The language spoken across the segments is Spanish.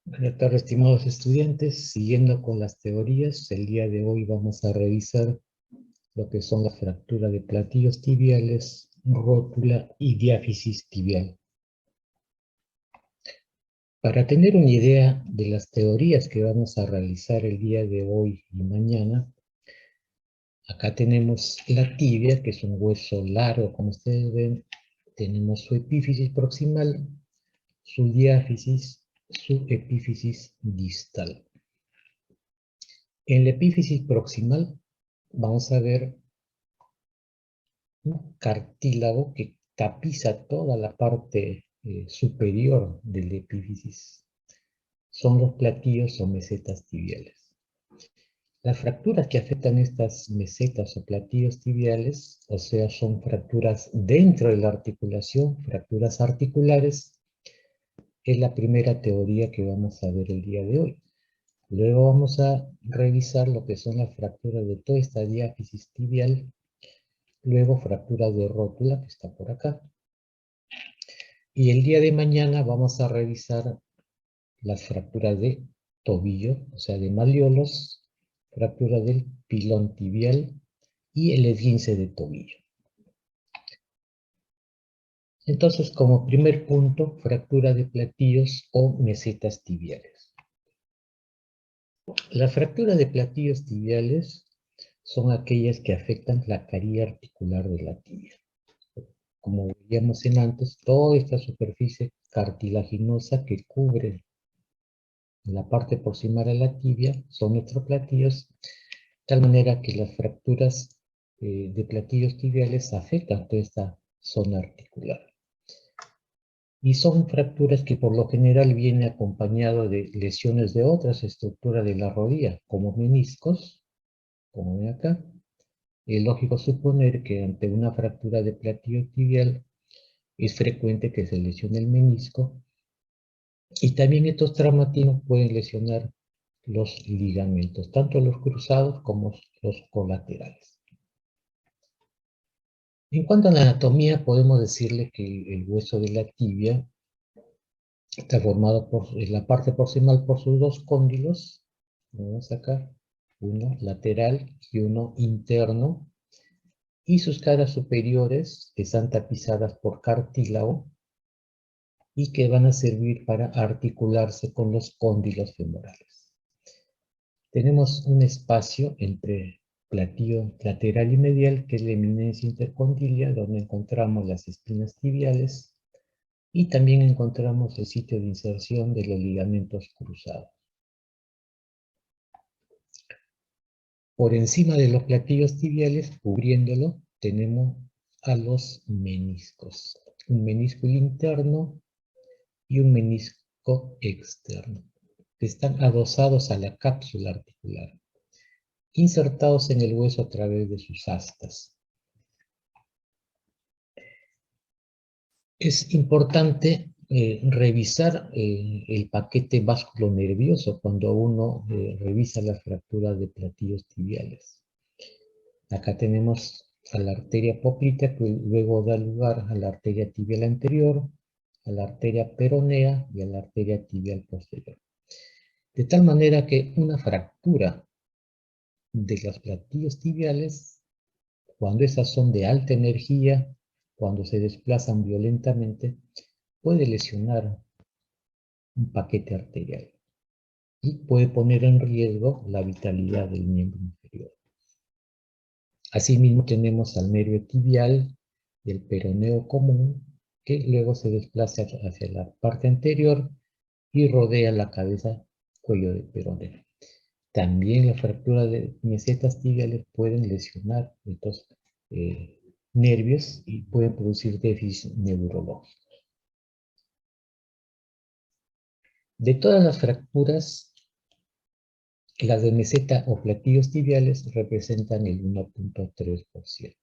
Buenas tardes, estimados estudiantes. Siguiendo con las teorías, el día de hoy vamos a revisar lo que son la fractura de platillos tibiales, rótula y diáfisis tibial. Para tener una idea de las teorías que vamos a realizar el día de hoy y mañana, acá tenemos la tibia, que es un hueso largo, como ustedes ven. Tenemos su epífisis proximal, su diáfisis, su epífisis distal. En la epífisis proximal vamos a ver un cartílago que tapiza toda la parte superior del epífisis. Son los platillos o mesetas tibiales. Las fracturas que afectan estas mesetas o platillos tibiales, o sea, son fracturas dentro de la articulación, fracturas articulares, es la primera teoría que vamos a ver el día de hoy. Luego vamos a revisar lo que son las fracturas de toda esta diáfisis tibial, luego fractura de rótula, que está por acá. Y el día de mañana vamos a revisar las fracturas de tobillo, o sea, de malleolos, fractura del pilón tibial y el esguince de tobillo. Entonces, como primer punto, fractura de platillos o mesetas tibiales. Las fracturas de platillos tibiales son aquellas que afectan la caría articular de la tibia. Como veíamos en antes, toda esta superficie cartilaginosa que cubre la parte proximal a la tibia son nuestros platillos, de tal manera que las fracturas de platillos tibiales afectan toda esta zona articular. Y son fracturas que por lo general vienen acompañado de lesiones de otras estructuras de la rodilla, como meniscos, como ven acá. Es lógico suponer que ante una fractura de platillo tibial es frecuente que se lesione el menisco, y también estos traumatismos pueden lesionar los ligamentos, tanto los cruzados como los colaterales. En cuanto a la anatomía, podemos decirle que el hueso de la tibia está formado por la parte proximal por sus dos cóndilos, vamos a sacar uno lateral y uno interno, y sus caras superiores están tapizadas por cartílago y que van a servir para articularse con los cóndilos femorales. Tenemos un espacio entre platillo lateral y medial, que es la eminencia intercondilia, donde encontramos las espinas tibiales, y también encontramos el sitio de inserción de los ligamentos cruzados. Por encima de los platillos tibiales, cubriéndolo, tenemos a los meniscos. Un menisco interno y un menisco externo, que están adosados a la cápsula articular, insertados en el hueso a través de sus astas. Es importante revisar el paquete vasculonervioso cuando uno revisa las fracturas de platillos tibiales. Acá tenemos a la arteria popltea, que luego da lugar a la arteria tibial anterior, a la arteria peronea y a la arteria tibial posterior. De tal manera que una fractura de los platillos tibiales, cuando esas son de alta energía, cuando se desplazan violentamente, puede lesionar un paquete arterial y puede poner en riesgo la vitalidad del miembro inferior. Asimismo tenemos al nervio tibial y el peroneo común, que luego se desplaza hacia la parte anterior y rodea la cabeza, cuello del peroneo. También la fractura de mesetas tibiales pueden lesionar estos nervios y pueden producir déficit neurológico. De todas las fracturas, las de meseta o platillos tibiales representan el 1.3%.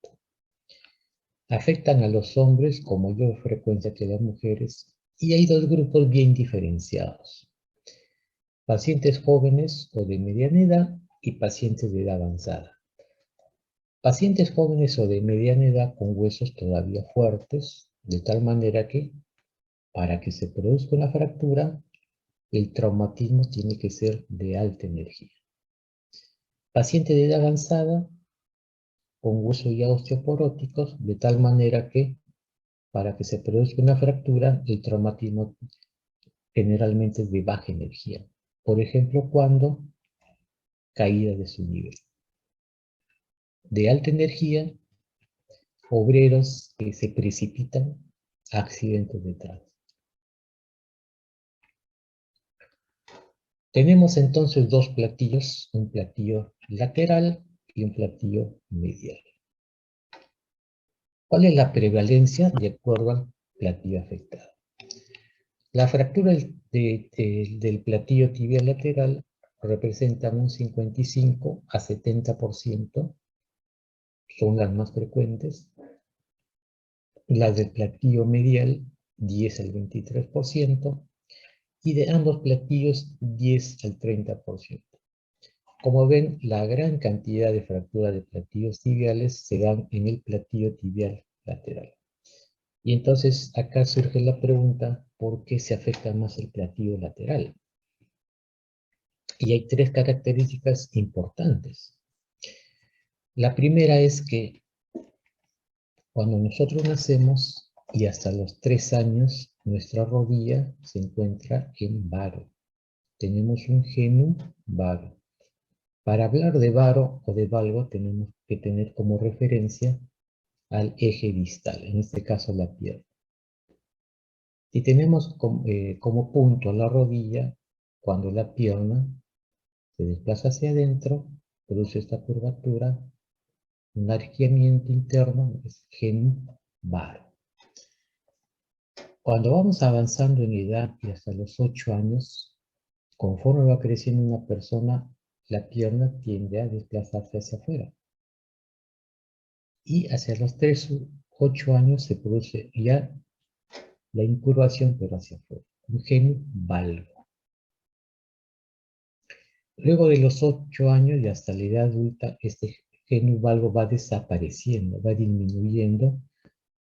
Afectan a los hombres con mayor frecuencia que las mujeres y hay dos grupos bien diferenciados. Pacientes jóvenes o de mediana edad y pacientes de edad avanzada. Pacientes jóvenes o de mediana edad con huesos todavía fuertes, de tal manera que para que se produzca una fractura, el traumatismo tiene que ser de alta energía. Pacientes de edad avanzada con huesos ya osteoporóticos, de tal manera que para que se produzca una fractura, el traumatismo generalmente es de baja energía. Por ejemplo, cuando caída de su nivel. De alta energía, obreros que se precipitan a accidentes de tránsito. Tenemos entonces dos platillos, un platillo lateral y un platillo medial. ¿Cuál es la prevalencia de acuerdo al platillo afectado? La fractura del platillo tibial lateral representa un 55 a 70%, son las más frecuentes. Las del platillo medial, 10 al 23%, y de ambos platillos, 10 al 30%. Como ven, la gran cantidad de fracturas de platillos tibiales se dan en el platillo tibial lateral. Y entonces acá surge la pregunta, ¿por qué se afecta más el platillo lateral? Y hay tres características importantes. La primera es que cuando nosotros nacemos y hasta los 3 años, nuestra rodilla se encuentra en varo. Tenemos un genu varo. Para hablar de varo o de valgo tenemos que tener como referencia al eje distal, en este caso la pierna. Si tenemos como punto la rodilla, cuando la pierna se desplaza hacia adentro, produce esta curvatura, un arqueamiento interno, es genu varo. Cuando vamos avanzando en edad y hasta los 8 años, conforme va creciendo una persona, la pierna tiende a desplazarse hacia afuera. Y hacia los 3 u 8 años se produce ya la incurvación, pero hacia afuera, un genu valgo. Luego de los 8 años y hasta la edad adulta, este genu valgo va desapareciendo, va disminuyendo,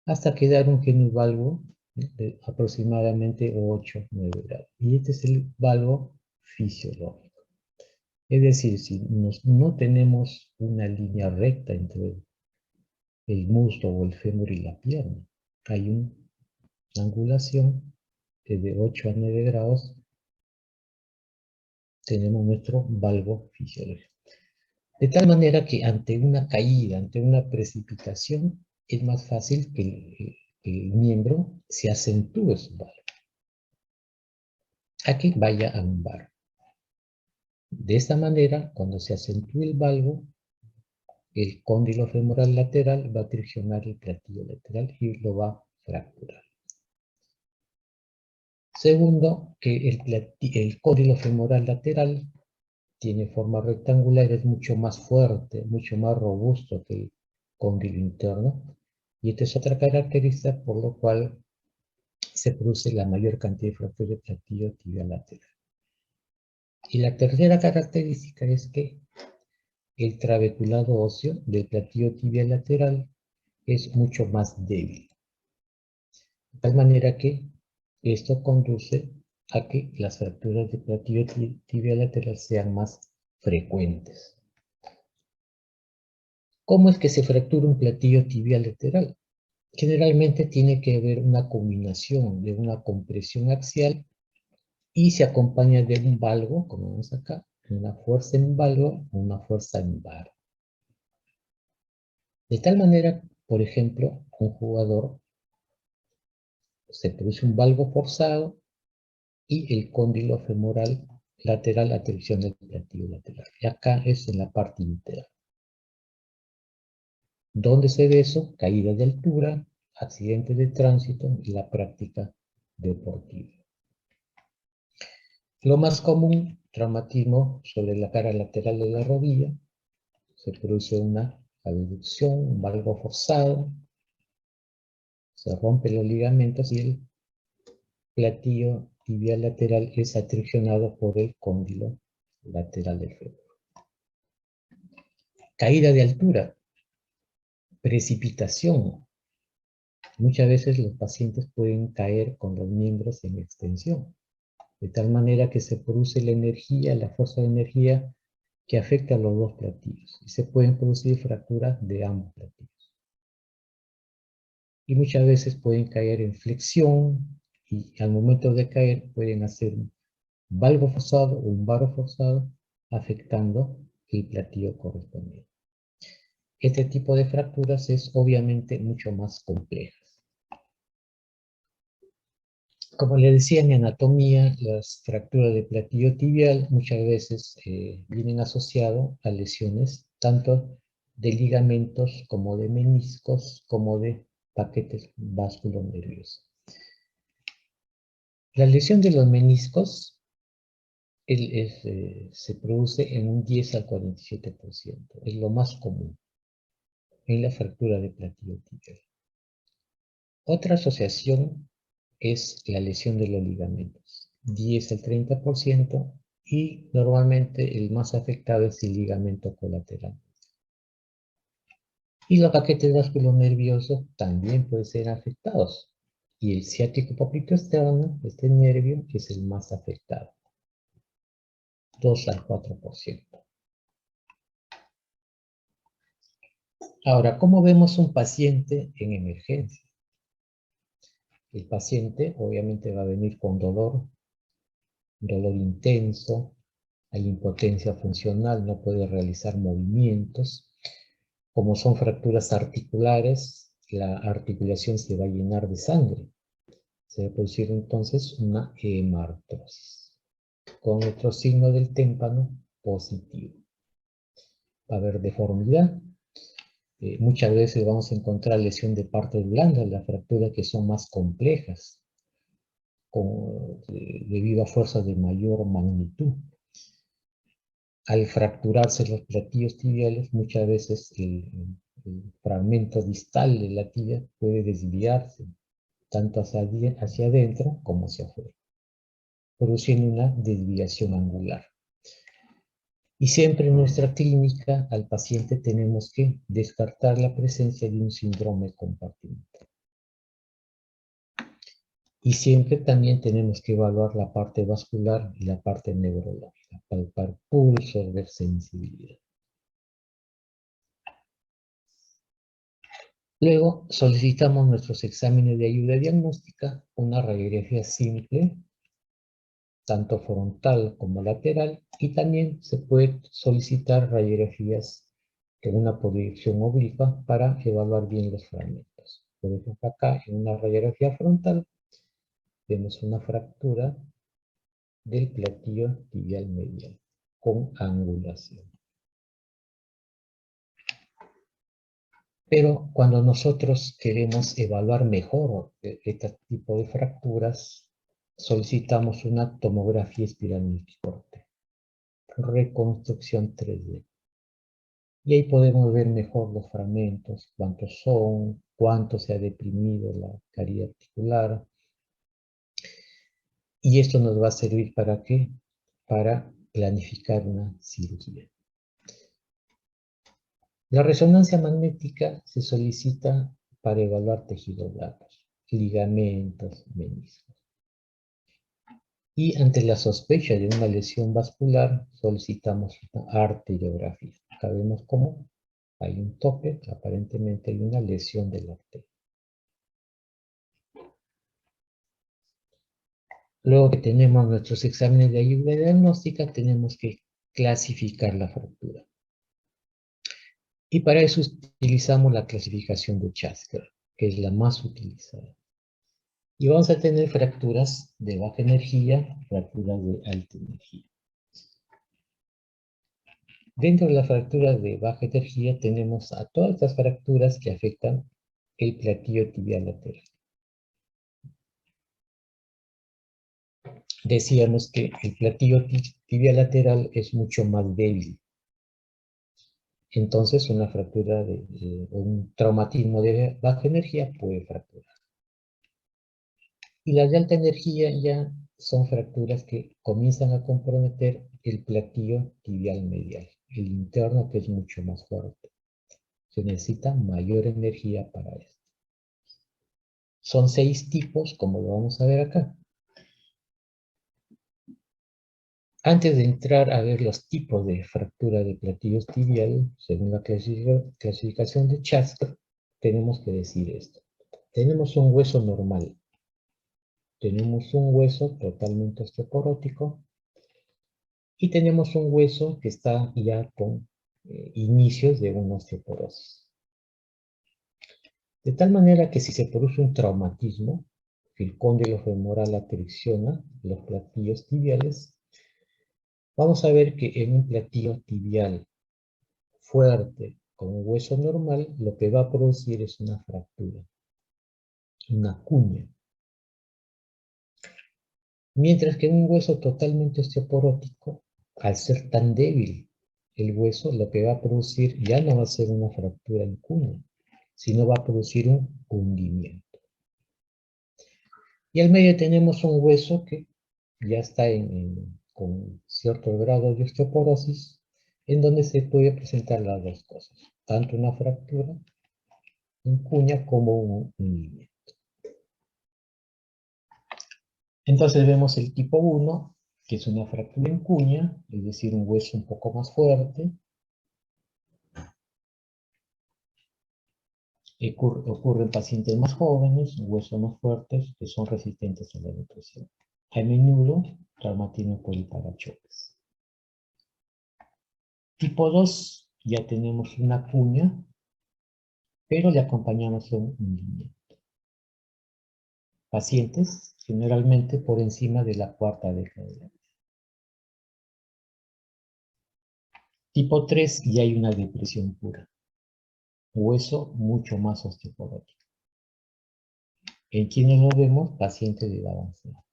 hasta quedar un genu valgo de aproximadamente 8 9 grados. Y este es el valgo fisiológico. Es decir, si no tenemos una línea recta entre el muslo o el fémur y la pierna, hay una angulación que de 8 a 9 grados tenemos nuestro valgo fisiológico. De tal manera que ante una caída, ante una precipitación, es más fácil que el miembro se acentúe su valgo, a que vaya a un valgo. De esta manera, cuando se acentúe el valgo, el cóndilo femoral lateral va a traccionar el platillo lateral y lo va a fracturar. Segundo, que el cóndilo femoral lateral tiene forma rectangular, es mucho más fuerte, mucho más robusto que el cóndilo interno. Y esta es otra característica por lo cual se produce la mayor cantidad de fracturas de platillo tibial lateral. Y la tercera característica es que el trabeculado óseo del platillo tibial lateral es mucho más débil. De tal manera que esto conduce a que las fracturas de platillo tibial lateral sean más frecuentes. ¿Cómo es que se fractura un platillo tibial lateral? Generalmente tiene que haber una combinación de una compresión axial y se acompaña de un valgo, como vemos acá, una fuerza en valgo o una fuerza en varo. De tal manera, por ejemplo, un jugador se produce un valgo forzado y el cóndilo femoral lateral atracciona el platillo lateral. Y acá es en la parte interna. ¿Dónde se ve eso? Caída de altura, accidentes de tránsito y la práctica deportiva. Lo más común, traumatismo sobre la cara lateral de la rodilla. Se produce una abducción, un valgo forzado, se rompen los ligamentos y el platillo tibial lateral es atraccionado por el cóndilo lateral del fémur. Caída de altura, precipitación. Muchas veces los pacientes pueden caer con los miembros en extensión, de tal manera que se produce la energía, la fuerza de energía que afecta a los dos platillos. Y se pueden producir fracturas de ambos platillos. Y muchas veces pueden caer en flexión y al momento de caer pueden hacer un valgo forzado o un varo forzado afectando el platillo correspondiente. Este tipo de fracturas es obviamente mucho más complejas. Como le decía en anatomía, las fracturas de platillo tibial muchas veces vienen asociadas a lesiones tanto de ligamentos como de meniscos como de paquetes vasculonerviosos. La lesión de los meniscos se produce en un 10 al 47%, es lo más común en la fractura de platillo tibial. Otra asociación es la lesión de los ligamentos, 10 al 30%, y normalmente el más afectado es el ligamento colateral. Y los paquetes vasculonerviosos también pueden ser afectados, y el ciático popliteo externo, este nervio, es el más afectado, 2 al 4%. Ahora, ¿cómo vemos un paciente en emergencia? El paciente obviamente va a venir con dolor intenso, hay impotencia funcional, no puede realizar movimientos. Como son fracturas articulares, la articulación se va a llenar de sangre. Se va a producir entonces una hemartrosis, con otro signo del témpano positivo. Va a haber deformidad. Muchas veces vamos a encontrar lesión de partes blandas, las fracturas que son más complejas, debido a fuerzas de mayor magnitud. Al fracturarse los platillos tibiales, muchas veces el fragmento distal de la tibia puede desviarse, tanto hacia adentro como hacia afuera, produciendo una desviación angular. Y siempre en nuestra clínica, al paciente tenemos que descartar la presencia de un síndrome compartimental. Y siempre también tenemos que evaluar la parte vascular y la parte neurológica, palpar pulsos, ver sensibilidad. Luego solicitamos nuestros exámenes de ayuda diagnóstica, una radiografía simple, tanto frontal como lateral, y también se puede solicitar radiografías en una proyección oblicua para evaluar bien los fragmentos. Por ejemplo, acá en una radiografía frontal vemos una fractura del platillo tibial medial con angulación. Pero cuando nosotros queremos evaluar mejor este tipo de fracturas, solicitamos una tomografía espiral multicorte, reconstrucción 3D. Y ahí podemos ver mejor los fragmentos, cuántos son, cuánto se ha deprimido la carie articular. Y esto nos va a servir ¿para qué? Para planificar una cirugía. La resonancia magnética se solicita para evaluar tejidos blandos, ligamentos, meniscos. Y ante la sospecha de una lesión vascular, solicitamos una arteriografía. Acá vemos cómo hay un tope, aparentemente hay una lesión de la arteria. Luego que tenemos nuestros exámenes de ayuda diagnóstica, tenemos que clasificar la fractura. Y para eso utilizamos la clasificación de Chasker, que es la más utilizada. Y vamos a tener fracturas de baja energía, fracturas de alta energía. Dentro de la fractura de baja energía tenemos a todas estas fracturas que afectan el platillo tibial lateral. Decíamos que el platillo tibial lateral es mucho más débil. Entonces una fractura o un traumatismo de baja energía puede fracturar. Y las de alta energía ya son fracturas que comienzan a comprometer el platillo tibial medial, el interno, que es mucho más fuerte. Se necesita mayor energía para esto. Son 6 tipos, como lo vamos a ver acá. Antes de entrar a ver los tipos de fractura de platillos tibial, según la clasificación de Chastre, tenemos que decir esto. Tenemos un hueso normal. Tenemos un hueso totalmente osteoporótico. Y tenemos un hueso que está ya con inicios de una osteoporosis. De tal manera que si se produce un traumatismo, que el cóndilo femoral atracciona los platillos tibiales, vamos a ver que en un platillo tibial fuerte con un hueso normal, lo que va a producir es una fractura, una cuña. Mientras que en un hueso totalmente osteoporótico, al ser tan débil el hueso, lo que va a producir ya no va a ser una fractura en cuña, sino va a producir un hundimiento. Y al medio tenemos un hueso que ya está con cierto grado de osteoporosis, en donde se puede presentar las dos cosas, tanto una fractura en cuña como un hundimiento. Entonces vemos el tipo 1, que es una fractura en cuña, es decir, un hueso un poco más fuerte. Ocurre en pacientes más jóvenes, huesos más fuertes, que son resistentes a la depresión. A menudo, traumatismo por el parachoques. Tipo 2, ya tenemos una cuña, pero le acompañamos un hundimiento. Pacientes, generalmente por encima de la cuarta década de la vida. Tipo 3, ya hay una depresión pura. Hueso mucho más osteoporótico. En quienes lo vemos, pacientes de edad avanzada,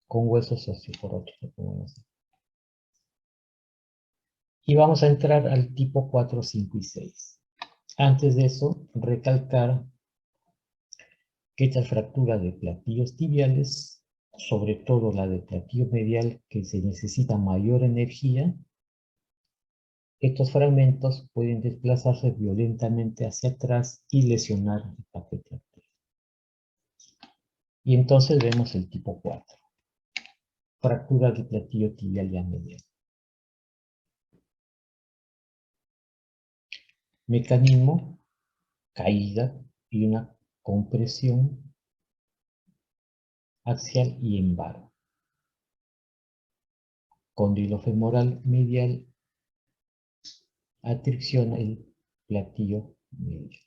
con huesos osteoporóticos, como vemos. Y vamos a entrar al tipo 4, 5 y 6. Antes de eso, recalcar que esta fractura de platillos tibiales, sobre todo la de platillo medial, que se necesita mayor energía, estos fragmentos pueden desplazarse violentamente hacia atrás y lesionar el paquete arterial. Y entonces vemos el tipo 4, fractura de platillo tibial ya medial. Mecanismo: caída y una compresión axial y en varo. Cóndilo femoral medial atracciona el platillo medial.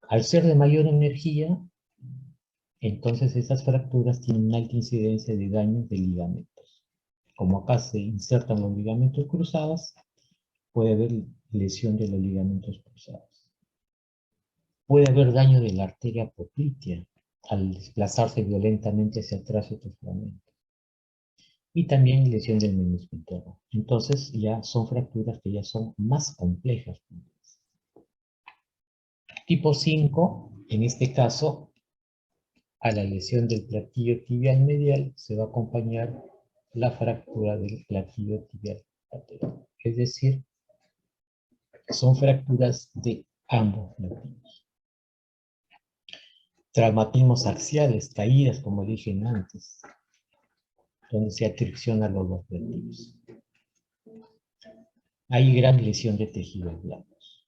Al ser de mayor energía, entonces esas fracturas tienen una alta incidencia de daños de ligamentos. Como acá se insertan los ligamentos cruzados, puede haber lesión de los ligamentos cruzados. Puede haber daño de la arteria poplitea al desplazarse violentamente hacia atrás estos fragmentos. Y también lesión del menisco interno. Entonces ya son fracturas que ya son más complejas. Tipo 5, en este caso, a la lesión del platillo tibial medial se va a acompañar la fractura del platillo tibial lateral. Es decir, son fracturas de ambos platillos. Traumatismos axiales, caídas, como dije antes, donde se atraccionan los dos platillos. Hay gran lesión de tejidos blandos.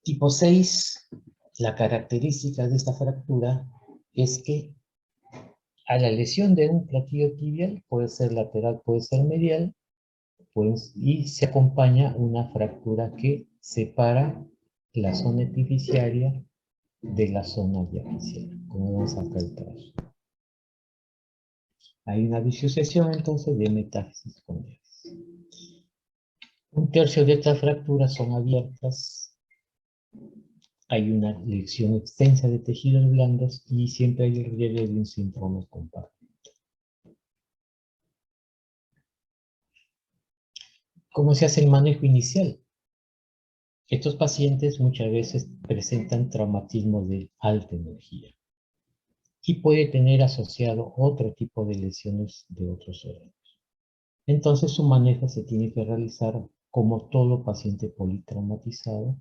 Tipo 6, la característica de esta fractura es que a la lesión de un platillo tibial, puede ser lateral, puede ser medial, pues, y se acompaña una fractura que separa la zona epifisiaria de la zona diafisial, como vamos acá el trazo. Hay una disociación entonces de metáfisis con diáfisis. Un tercio de estas fracturas son abiertas. Hay una lesión extensa de tejidos blandos y siempre hay el riesgo de un síndrome compartido. ¿Cómo se hace el manejo inicial? Estos pacientes muchas veces presentan traumatismos de alta energía y puede tener asociado otro tipo de lesiones de otros órganos. Entonces su manejo se tiene que realizar como todo paciente politraumatizado,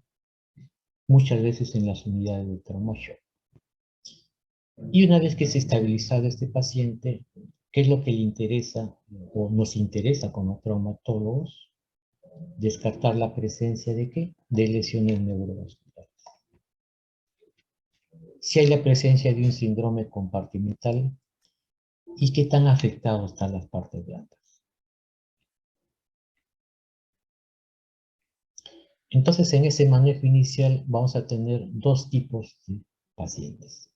muchas veces en las unidades de trauma shock. Y una vez que se ha estabilizado este paciente, ¿qué es lo que le interesa o nos interesa como traumatólogos? Descartar la presencia de ¿qué? De lesiones neurovasculares. Si hay la presencia de un síndrome compartimental y qué tan afectados están las partes blandas. Entonces, en ese manejo inicial vamos a tener dos tipos de pacientes.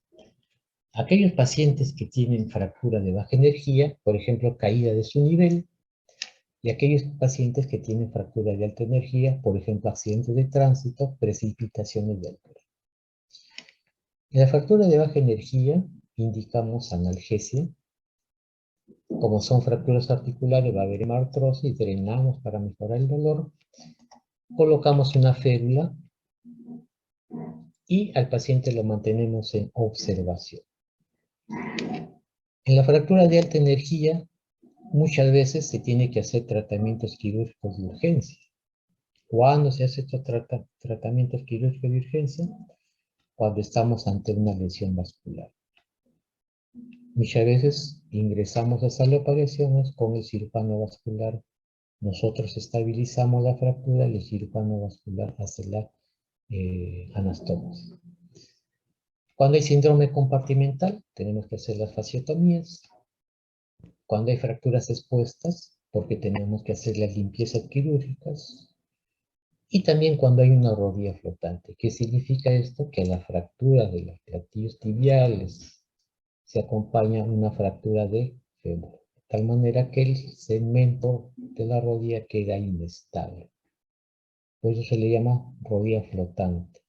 Aquellos pacientes que tienen fractura de baja energía, por ejemplo, caída de su nivel, y aquellos pacientes que tienen fractura de alta energía, por ejemplo, accidentes de tránsito, precipitaciones de altura. En la fractura de baja energía indicamos analgesia. Como son fracturas articulares, va a haber hemartrosis, drenamos para mejorar el dolor, colocamos una férula y al paciente lo mantenemos en observación. En la fractura de alta energía, muchas veces se tiene que hacer tratamientos quirúrgicos de urgencia. ¿Cuándo se hace estos tratamientos quirúrgicos de urgencia? Cuando estamos ante una lesión vascular. Muchas veces ingresamos a sala de operaciones con el cirujano vascular. Nosotros estabilizamos la fractura y el cirujano vascular hace la anastomosis. Cuando hay síndrome compartimental, tenemos que hacer las fasciotomías. Cuando hay fracturas expuestas, porque tenemos que hacer las limpiezas quirúrgicas. Y también cuando hay una rodilla flotante. ¿Qué significa esto? Que a la fractura de los platillos tibiales se acompaña una fractura de fémur. De tal manera que el segmento de la rodilla queda inestable. Por eso se le llama rodilla flotante.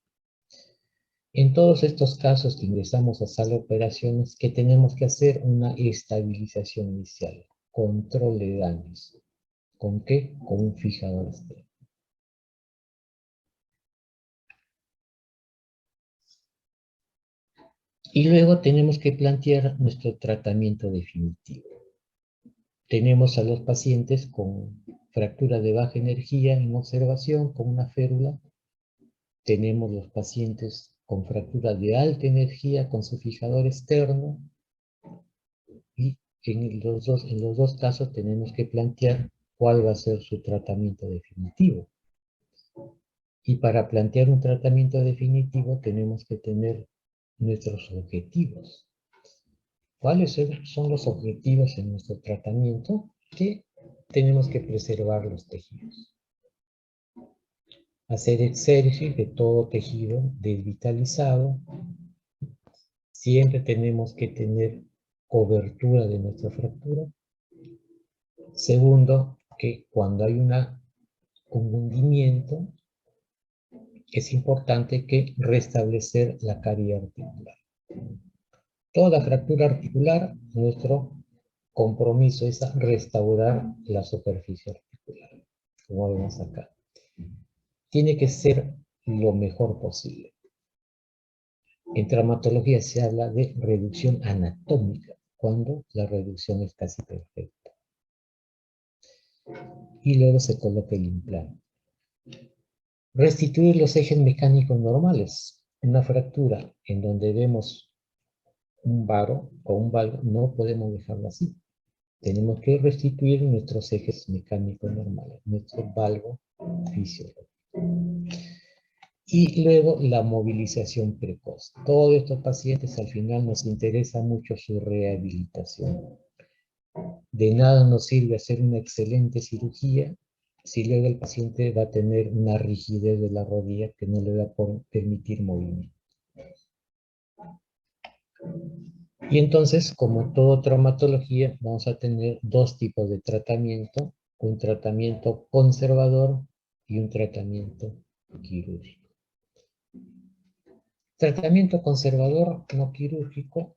En todos estos casos que ingresamos a sala de operaciones, ¿qué tenemos que hacer? Una estabilización inicial, control de daños. ¿Con qué? Con un fijador externo. Y luego tenemos que plantear nuestro tratamiento definitivo. Tenemos a los pacientes con fractura de baja energía en observación con una férula. Tenemos los pacientes con fractura de alta energía con su fijador externo. Y en los dos casos tenemos que plantear cuál va a ser su tratamiento definitivo. Y para plantear un tratamiento definitivo tenemos que tener nuestros objetivos. ¿Cuáles son los objetivos en nuestro tratamiento? Que tenemos que preservar los tejidos. Hacer exéresis de todo tejido desvitalizado. Siempre tenemos que tener cobertura de nuestra fractura. Segundo, que cuando hay un hundimiento, es importante que restablecer la carie articular. Toda fractura articular, nuestro compromiso es a restaurar la superficie articular, como vemos acá. Tiene que ser lo mejor posible. En traumatología se habla de reducción anatómica, cuando la reducción es casi perfecta. Y luego se coloca el implante. Restituir los ejes mecánicos normales. Una fractura en donde vemos un varo o un valgo, no podemos dejarlo así. Tenemos que restituir nuestros ejes mecánicos normales, nuestro valgo fisiológico. Y luego la movilización precoz. Todos estos pacientes al final nos interesa mucho su rehabilitación. De nada nos sirve hacer una excelente cirugía si luego el paciente va a tener una rigidez de la rodilla que no le va a permitir movimiento. Y entonces, como toda traumatología, vamos a tener dos tipos de tratamiento, un tratamiento conservador y un tratamiento quirúrgico. Tratamiento conservador no quirúrgico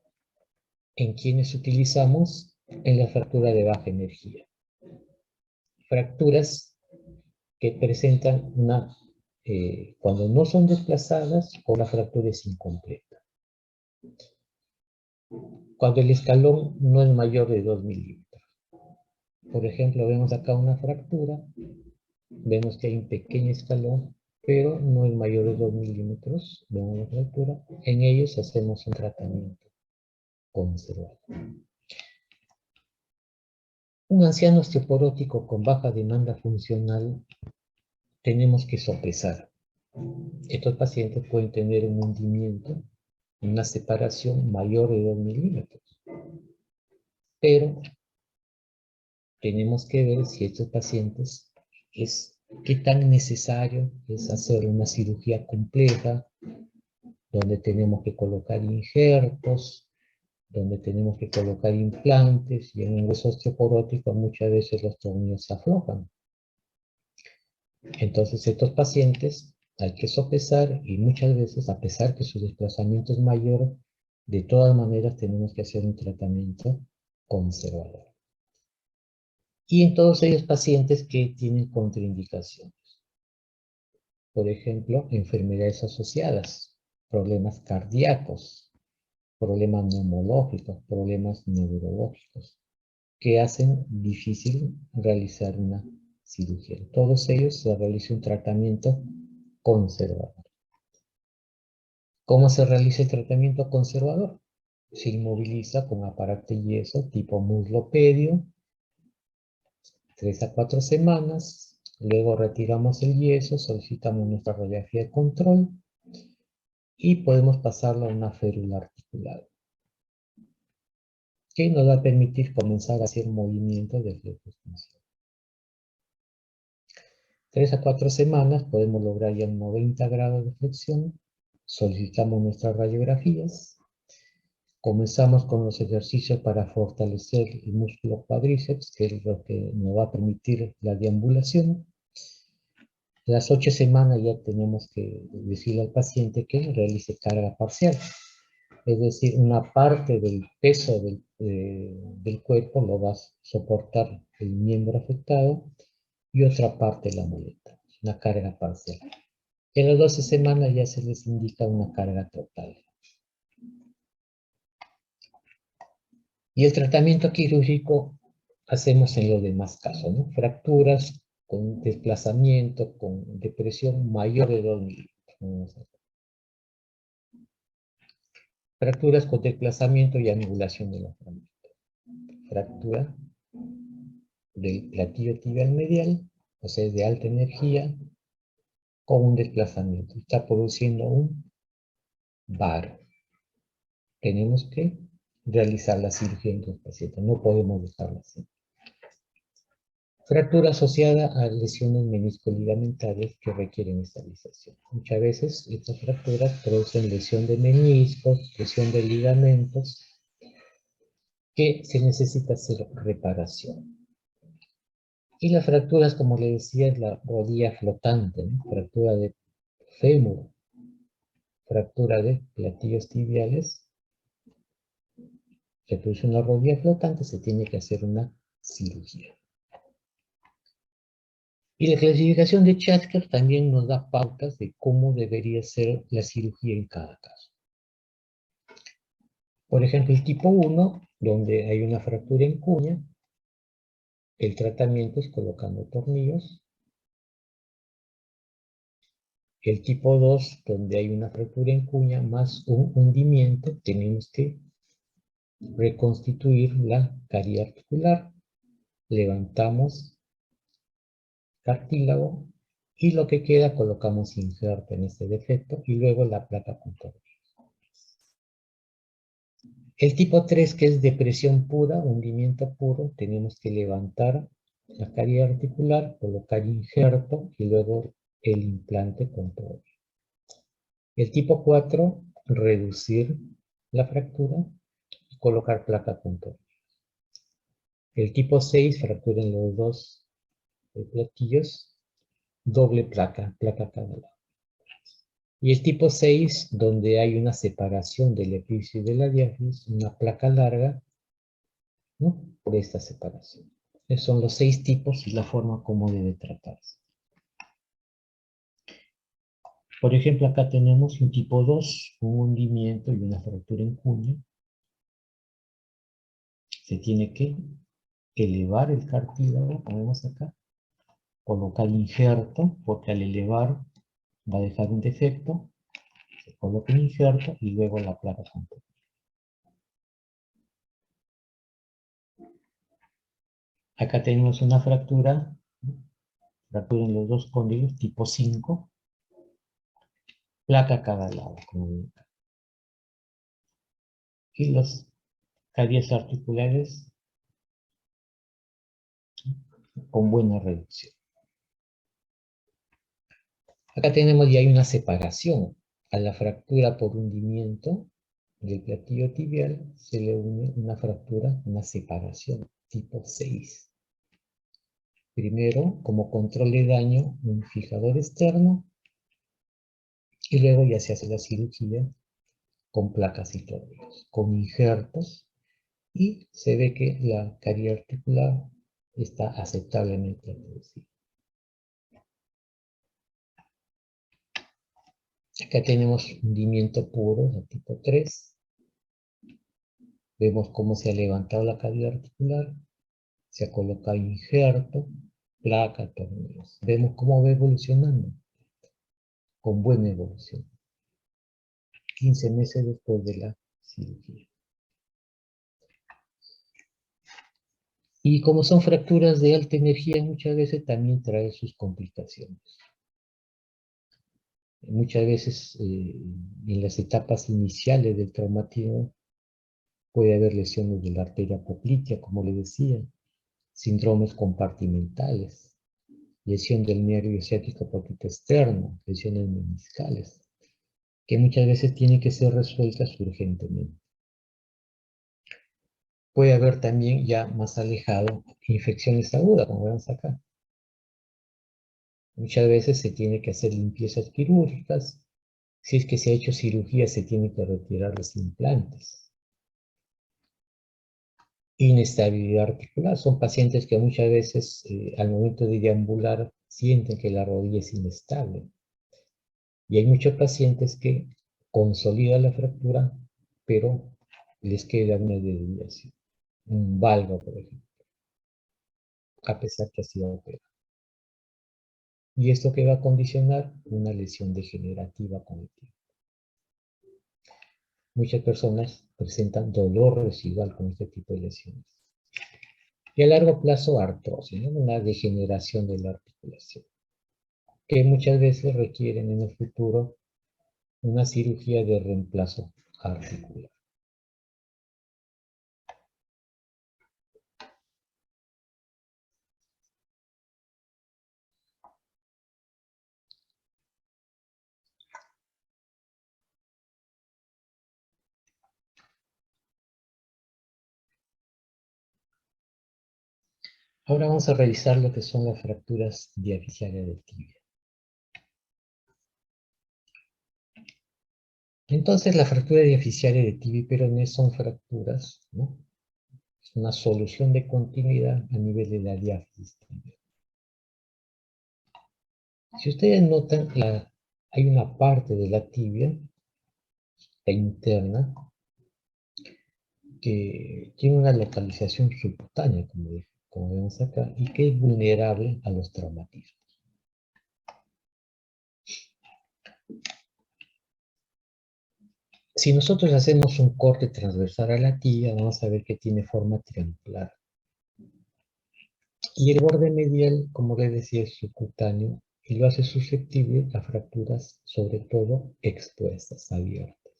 en quienes utilizamos en la fractura de baja energía. Fracturas que presentan una cuando no son desplazadas o la fractura es incompleta. Cuando el escalón no es mayor de 2 milímetros. Por ejemplo, vemos acá una fractura, vemos que hay un pequeño escalón, pero no es mayor de 2 milímetros, vemos la fractura, en ellos hacemos un tratamiento conservador. Un anciano osteoporótico con baja demanda funcional tenemos que sopesar. Estos pacientes pueden tener un hundimiento, una separación mayor de 2 milímetros, pero tenemos que ver si estos pacientes qué tan necesario es hacer una cirugía compleja, donde tenemos que colocar injertos, donde tenemos que colocar implantes, y en un hueso osteoporótico muchas veces los tornillos se aflojan. Entonces estos pacientes hay que sopesar, y muchas veces, a pesar que su desplazamiento es mayor, de todas maneras tenemos que hacer un tratamiento conservador. Y en todos ellos pacientes que tienen contraindicaciones. Por ejemplo, enfermedades asociadas, problemas cardíacos, problemas neumológicos, problemas neurológicos, que hacen difícil realizar una cirugía. En todos ellos se realiza un tratamiento conservador. ¿Cómo se realiza el tratamiento conservador? Se inmoviliza con aparato de yeso tipo muslopedio, 3 a 4 semanas, luego retiramos el yeso, solicitamos nuestra radiografía de control y podemos pasarlo a una férula articulada, que nos va a permitir comenzar a hacer movimientos de flexión. 3 a 4 semanas podemos lograr ya 90 grados de flexión, solicitamos nuestras radiografías, comenzamos con los ejercicios para fortalecer el músculo cuádriceps, que es lo que nos va a permitir la deambulación. Las 8 semanas ya tenemos que decirle al paciente que realice carga parcial. Es decir, una parte del peso del cuerpo lo va a soportar el miembro afectado y otra parte la muleta, una carga parcial. En las 12 semanas ya se les indica una carga total. Y el tratamiento quirúrgico hacemos en los demás casos, ¿no? Fracturas con desplazamiento, con depresión mayor de 2 milímetros. Fracturas con desplazamiento y angulación de la fractura. Fractura del platillo tibial medial, o sea, es de alta energía, con un desplazamiento. Está produciendo un varo. Tenemos que realizar la cirugía en los pacientes, no podemos dejarla así. Fractura asociada a lesiones menisco-ligamentarias que requieren estabilización. Muchas veces estas fracturas producen lesión de meniscos, lesión de ligamentos, que se necesita hacer reparación. Y las fracturas, como le decía, es la rodilla flotante, ¿no? Fractura de fémur, fractura de platillos tibiales. Se produce una rodilla flotante, se tiene que hacer una cirugía. Y la clasificación de Schatzker también nos da pautas de cómo debería ser la cirugía en cada caso. Por ejemplo, el tipo 1, donde hay una fractura en cuña, el tratamiento es colocando tornillos. El tipo 2, donde hay una fractura en cuña más un hundimiento, tenemos que reconstituir la carie articular. Levantamos cartílago y lo que queda colocamos injerto en este defecto y luego la placa con tornillos. El tipo 3, que es depresión pura, hundimiento puro, tenemos que levantar la carie articular, colocar injerto y luego el implante con tornillo. El tipo 4, reducir la fractura y colocar placa con tornillo. El tipo 6, fractura en los dos platillos, doble placa cada lado. Y el tipo 6, donde hay una separación del epífisis y de la diáfisis, una placa larga, ¿no? Por esta separación. Esos son los 6 tipos y la forma como debe tratarse. Por ejemplo, acá tenemos un tipo 2, un hundimiento y una fractura en cuña. Se tiene que elevar el cartílago, como vemos acá, colocar injerto, porque al elevar va a dejar un defecto, se coloca el injerto y luego la placa completa. Acá tenemos una fractura en los dos cóndilos, tipo 5, placa a cada lado, como ven acá. Y las caries articulares con buena reducción. Acá tenemos ya una separación. A la fractura por hundimiento del platillo tibial se le une una fractura, una separación, tipo 6. Primero, como control de daño, un fijador externo, y luego ya se hace la cirugía con placas y tornillos, con injertos, y se ve que la carie articular está aceptablemente reducida. Acá tenemos hundimiento puro de tipo 3. Vemos cómo se ha levantado la cavidad articular, se ha colocado injerto, placa, tornillos. Vemos cómo va evolucionando, con buena evolución. 15 meses después de la cirugía. Y como son fracturas de alta energía, muchas veces también trae sus complicaciones. Muchas veces en las etapas iniciales del traumatismo puede haber lesiones de la arteria poplitea, como le decía, síndromes compartimentales, lesión del nervio ciático popliteo externo, lesiones meniscales, que muchas veces tienen que ser resueltas urgentemente. Puede haber también, ya más alejado, infecciones agudas, como vemos acá. Muchas veces se tiene que hacer limpiezas quirúrgicas. Si es que se ha hecho cirugía, se tiene que retirar los implantes. Inestabilidad articular. Son pacientes que muchas veces, al momento de deambular, sienten que la rodilla es inestable. Y hay muchos pacientes que consolidan la fractura, pero les queda una desviación. Un valgo, por ejemplo, a pesar que ha sido operado. Y esto que va a condicionar una lesión degenerativa con el tiempo. Muchas personas presentan dolor residual con este tipo de lesiones. Y a largo plazo, artrosis, ¿no? Una degeneración de la articulación, que muchas veces requieren en el futuro una cirugía de reemplazo articular. Ahora vamos a revisar lo que son las fracturas diaficiales de tibia. Entonces, las fracturas diaficiales de tibia y peroné son fracturas, ¿no? Es una solución de continuidad a nivel de la diáfisis tibial. Si ustedes notan, hay una parte de la tibia, la interna, que tiene una localización subcutánea, como vemos acá, y que es vulnerable a los traumatismos. Si nosotros hacemos un corte transversal a la tibia, vamos a ver que tiene forma triangular. Y el borde medial, como les decía, es subcutáneo y lo hace susceptible a fracturas, sobre todo expuestas, abiertas.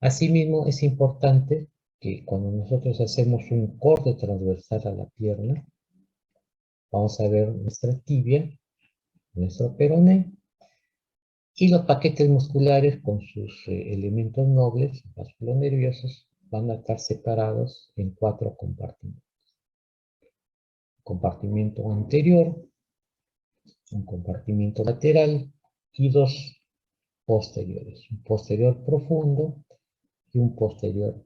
Asimismo, es importante que cuando nosotros hacemos un corte transversal a la pierna, vamos a ver nuestra tibia, nuestro peroné, y los paquetes musculares con sus elementos nobles, vasculonerviosos, van a estar separados en 4 compartimentos. Compartimento anterior, un compartimento lateral y 2 posteriores. Un posterior profundo y un posterior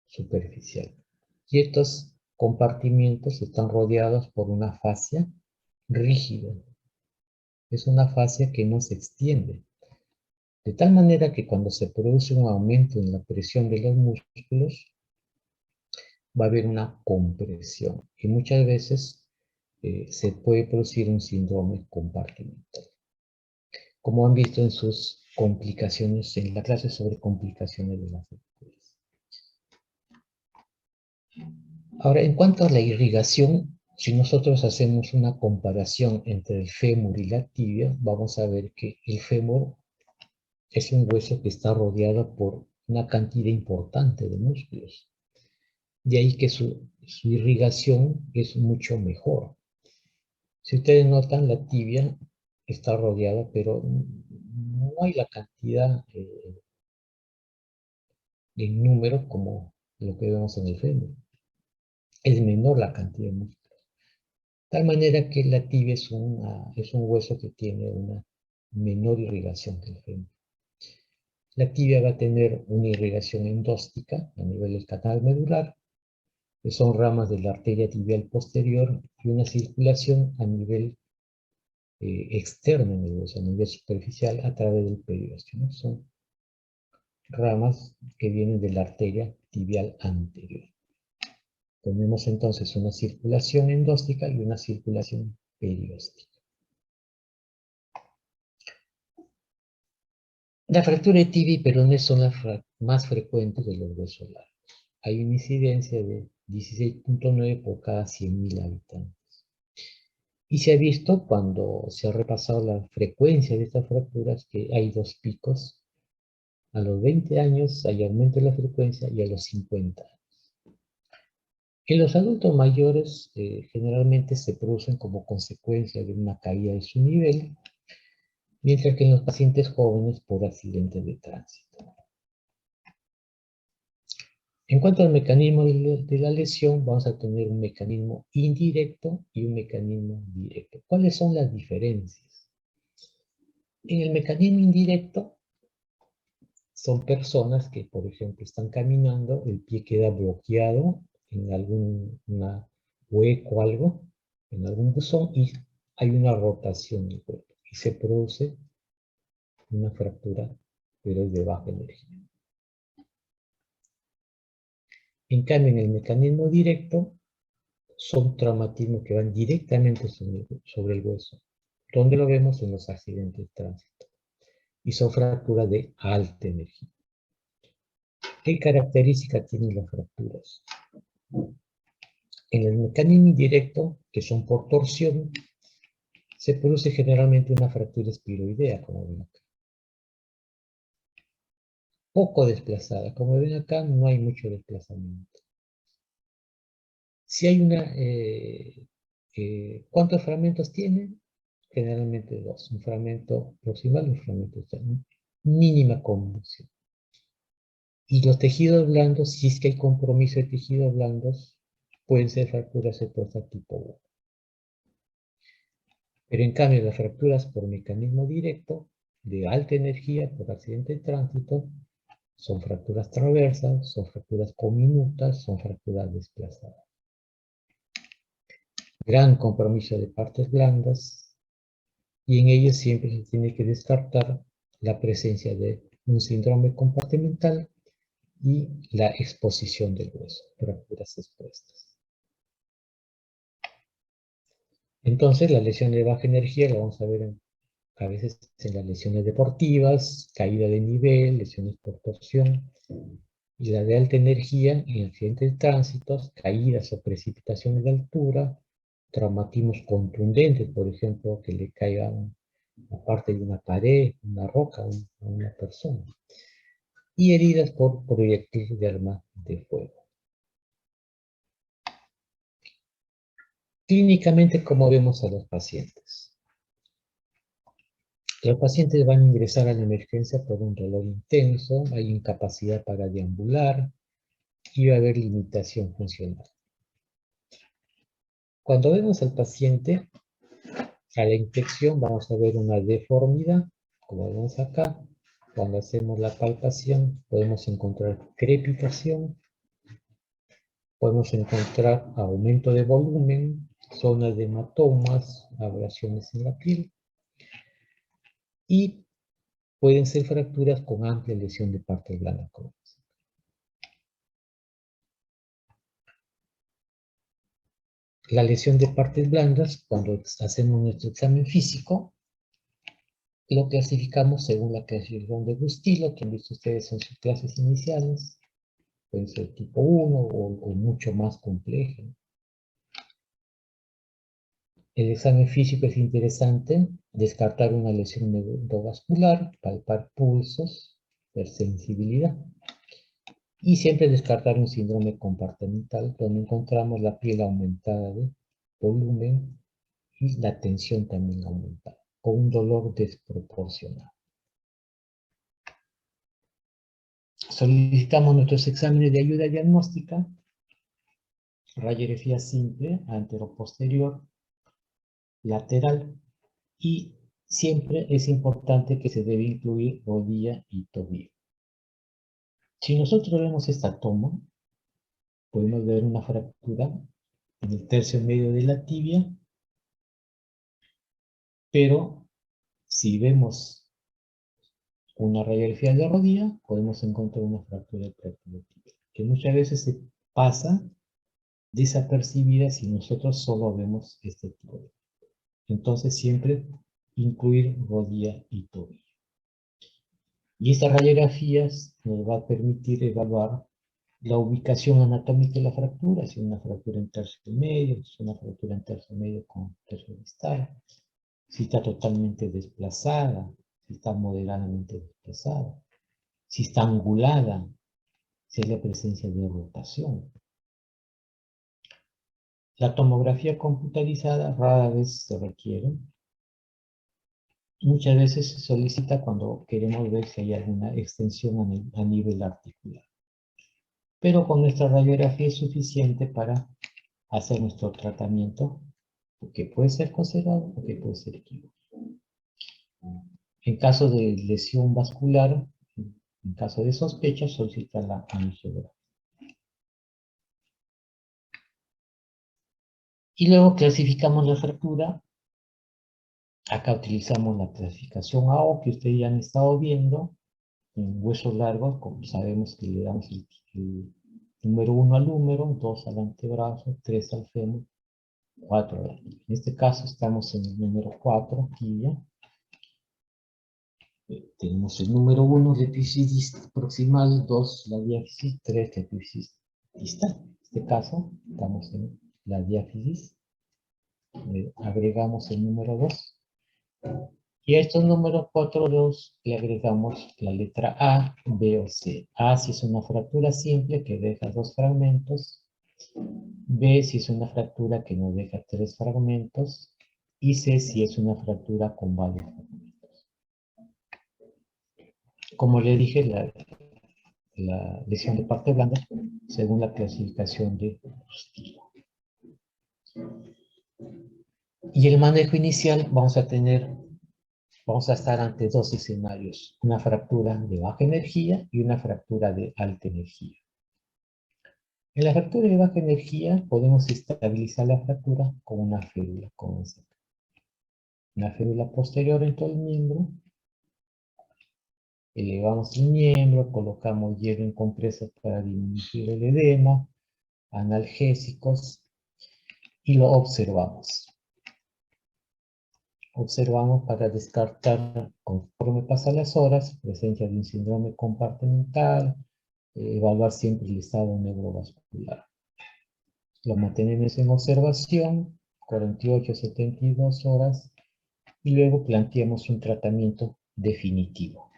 superficial. Y estos compartimentos están rodeados por una fascia rígida, Es una fascia que no se extiende. De tal manera que cuando se produce un aumento en la presión de los músculos, va a haber una compresión. Y muchas veces se puede producir un síndrome compartimental. Como han visto en sus complicaciones, en la clase sobre complicaciones de las fracturas. Ahora, en cuanto a la irrigación, si nosotros hacemos una comparación entre el fémur y la tibia, vamos a ver que el fémur es un hueso que está rodeado por una cantidad importante de músculos. De ahí que su irrigación es mucho mejor. Si ustedes notan, la tibia está rodeada, pero no hay la cantidad en número como lo que vemos en el fémur. Es menor la cantidad de músculos. De tal manera que la tibia es un hueso que tiene una menor irrigación que el fémur. La tibia va a tener una irrigación endóstica a nivel del canal medular, que son ramas de la arteria tibial posterior, y una circulación a nivel externo en el hueso, a nivel superficial, a través del periósteo, ¿no? Son ramas que vienen de la arteria tibial anterior. Tenemos entonces una circulación endóstica y una circulación perióstica. La fractura de tibia y peroné son las más frecuentes de los huesos largos. Hay una incidencia de 16.9 por cada 100.000 habitantes. Y se ha visto cuando se ha repasado la frecuencia de estas fracturas que hay dos picos. A los 20 años hay aumento de la frecuencia y a los 50 años. En los adultos mayores generalmente se producen como consecuencia de una caída de su nivel, mientras que en los pacientes jóvenes por accidentes de tránsito. En cuanto al mecanismo de la lesión, vamos a tener un mecanismo indirecto y un mecanismo directo. ¿Cuáles son las diferencias? En el mecanismo indirecto son personas que, por ejemplo, están caminando, el pie queda bloqueado en algún hueco o algo, en algún buzón, y hay una rotación del cuerpo. Y se produce una fractura, pero es de baja energía. En cambio, en el mecanismo directo, son traumatismos que van directamente sobre el hueso, donde lo vemos en los accidentes de tránsito. Y son fracturas de alta energía. ¿Qué características tienen las fracturas? En el mecanismo indirecto, que son por torsión, se produce generalmente una fractura espiroidea, como ven acá. Poco desplazada. Como ven acá, no hay mucho desplazamiento. Si hay ¿cuántos fragmentos tiene? Generalmente dos. Un fragmento proximal y un fragmento externo. Mínima conmoción. Y los tejidos blandos, si es que hay compromiso de tejidos blandos, pueden ser fracturas expuestas tipo 1. Pero en cambio, las fracturas por mecanismo directo, de alta energía, por accidente de tránsito, son fracturas transversas, son fracturas cominutas, son fracturas desplazadas. Gran compromiso de partes blandas, y en ellos siempre se tiene que descartar la presencia de un síndrome compartimental y la exposición del hueso, fracturas expuestas. Entonces, la lesión de baja energía la vamos a ver a veces en las lesiones deportivas, caída de nivel, lesiones por torsión, y la de alta energía en accidentes de tránsito, caídas o precipitaciones de altura, traumatismos contundentes, por ejemplo, que le caiga una parte de una pared, una roca a una persona, y heridas por proyectiles de arma de fuego. Clínicamente, ¿cómo vemos a los pacientes? Los pacientes van a ingresar a la emergencia por un dolor intenso, hay incapacidad para deambular y va a haber limitación funcional. Cuando vemos al paciente, a la infección, vamos a ver una deformidad, como vemos acá. Cuando hacemos la palpación, podemos encontrar crepitación, podemos encontrar aumento de volumen, zonas de hematomas, abrasiones en la piel, y pueden ser fracturas con amplia lesión de partes blandas. La lesión de partes blandas, cuando hacemos nuestro examen físico, lo clasificamos según la clasificación de Bustilo, que han visto ustedes en sus clases iniciales. Puede ser tipo 1 o mucho más complejo. El examen físico es interesante, descartar una lesión neurovascular, palpar pulsos, ver sensibilidad. Y siempre descartar un síndrome compartimental, donde encontramos la piel aumentada de volumen y la tensión también aumentada, con un dolor desproporcionado. Solicitamos nuestros exámenes de ayuda diagnóstica, radiografía simple, antero-posterior, lateral, y siempre es importante que se debe incluir rodilla y tobillo. Si nosotros vemos esta toma, podemos ver una fractura en el tercio medio de la tibia, pero si vemos una radiografía de rodilla, podemos encontrar una fractura del tracto tibial, que muchas veces se pasa desapercibida si nosotros solo vemos este tipo de. Entonces siempre incluir rodilla y tobillo. Y estas radiografías nos va a permitir evaluar la ubicación anatómica de la fractura, si es una fractura en tercio medio, si es una fractura en tercio medio con tercio distal, si está totalmente desplazada, si está moderadamente desplazada, si está angulada, si hay la presencia de rotación. La tomografía computarizada rara vez se requiere. Muchas veces se solicita cuando queremos ver si hay alguna extensión a nivel articular. Pero con nuestra radiografía es suficiente para hacer nuestro tratamiento, que puede ser conservado o que puede ser equivocado. En caso de lesión vascular, en caso de sospecha, solicita la angiografía. Y luego clasificamos la fractura. Acá utilizamos la clasificación AO que ustedes ya han estado viendo. En huesos largos, como sabemos que le damos el número 1 al húmero, 2 al antebrazo, 3 al fémur, 4 al tibia. En este caso estamos en el número 4, tibia. Tenemos el número 1, la epífisis proximal, 2, la diáfisis, 3, la epífisis distal. En este caso estamos en la diáfisis. Agregamos el número 2. Y a estos números 4, 2 le agregamos la letra A, B o C. A si es una fractura simple que deja 2 fragmentos. B si es una fractura que nos deja 3 fragmentos. Y C si es una fractura con varios fragmentos. Como le dije, la lesión de parte blanda según la clasificación de Bustilo. Y el manejo inicial vamos a estar ante dos escenarios, una fractura de baja energía y una fractura de alta energía. En la fractura de baja energía podemos estabilizar la fractura con una férula, una férula posterior en todo el miembro. Elevamos el miembro, colocamos hielo en compresas para disminuir el edema, analgésicos, y lo observamos. Observamos para descartar, conforme pasan las horas, presencia de un síndrome compartimental, evaluar siempre el estado neurovascular. Lo mantenemos en observación, 48 a 72 horas, y luego planteamos un tratamiento definitivo.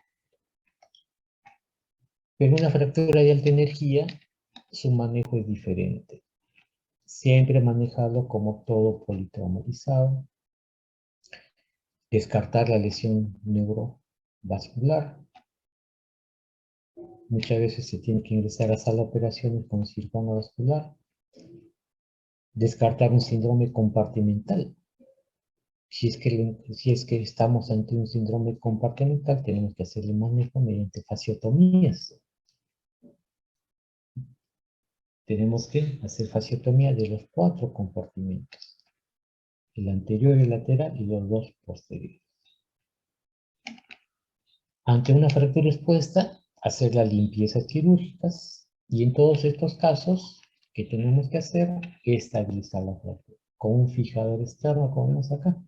Pero una fractura de alta energía, su manejo es diferente. Siempre manejarlo como todo politraumatizado, descartar la lesión neurovascular. Muchas veces se tiene que ingresar a sala de operaciones con cirujano vascular. Descartar un síndrome compartimental. Si es que estamos ante un síndrome compartimental, tenemos que hacer el manejo mediante fasciotomías. Tenemos que hacer fasciotomía de los 4 compartimentos. El anterior, el lateral y los 2 posteriores. Ante una fractura expuesta, hacer las limpiezas quirúrgicas y en todos estos casos, ¿qué tenemos que hacer? Estabilizar la fractura con un fijador externo, como vemos acá.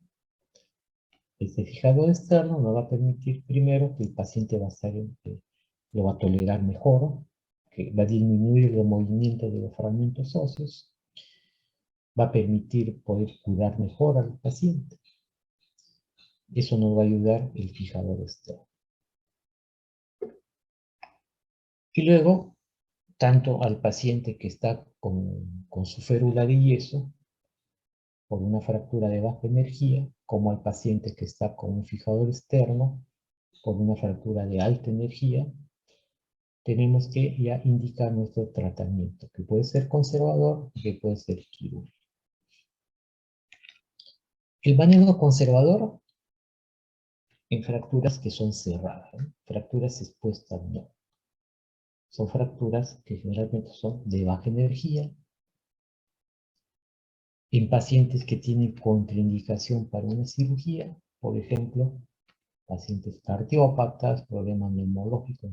Este fijador externo nos va a permitir primero que el paciente va a estar, lo va a tolerar mejor, que va a disminuir el movimiento de los fragmentos óseos, va a permitir poder curar mejor al paciente. Eso nos va a ayudar el fijador externo. Y luego, tanto al paciente que está con su férula de yeso, por una fractura de baja energía, como al paciente que está con un fijador externo, por una fractura de alta energía, tenemos que ya indicar nuestro tratamiento, que puede ser conservador y que puede ser quirúrgico. El manejo conservador en fracturas que son cerradas, ¿no? Fracturas expuestas no. Son fracturas que generalmente son de baja energía, en pacientes que tienen contraindicación para una cirugía, por ejemplo, pacientes cardiópatas, problemas neumológicos,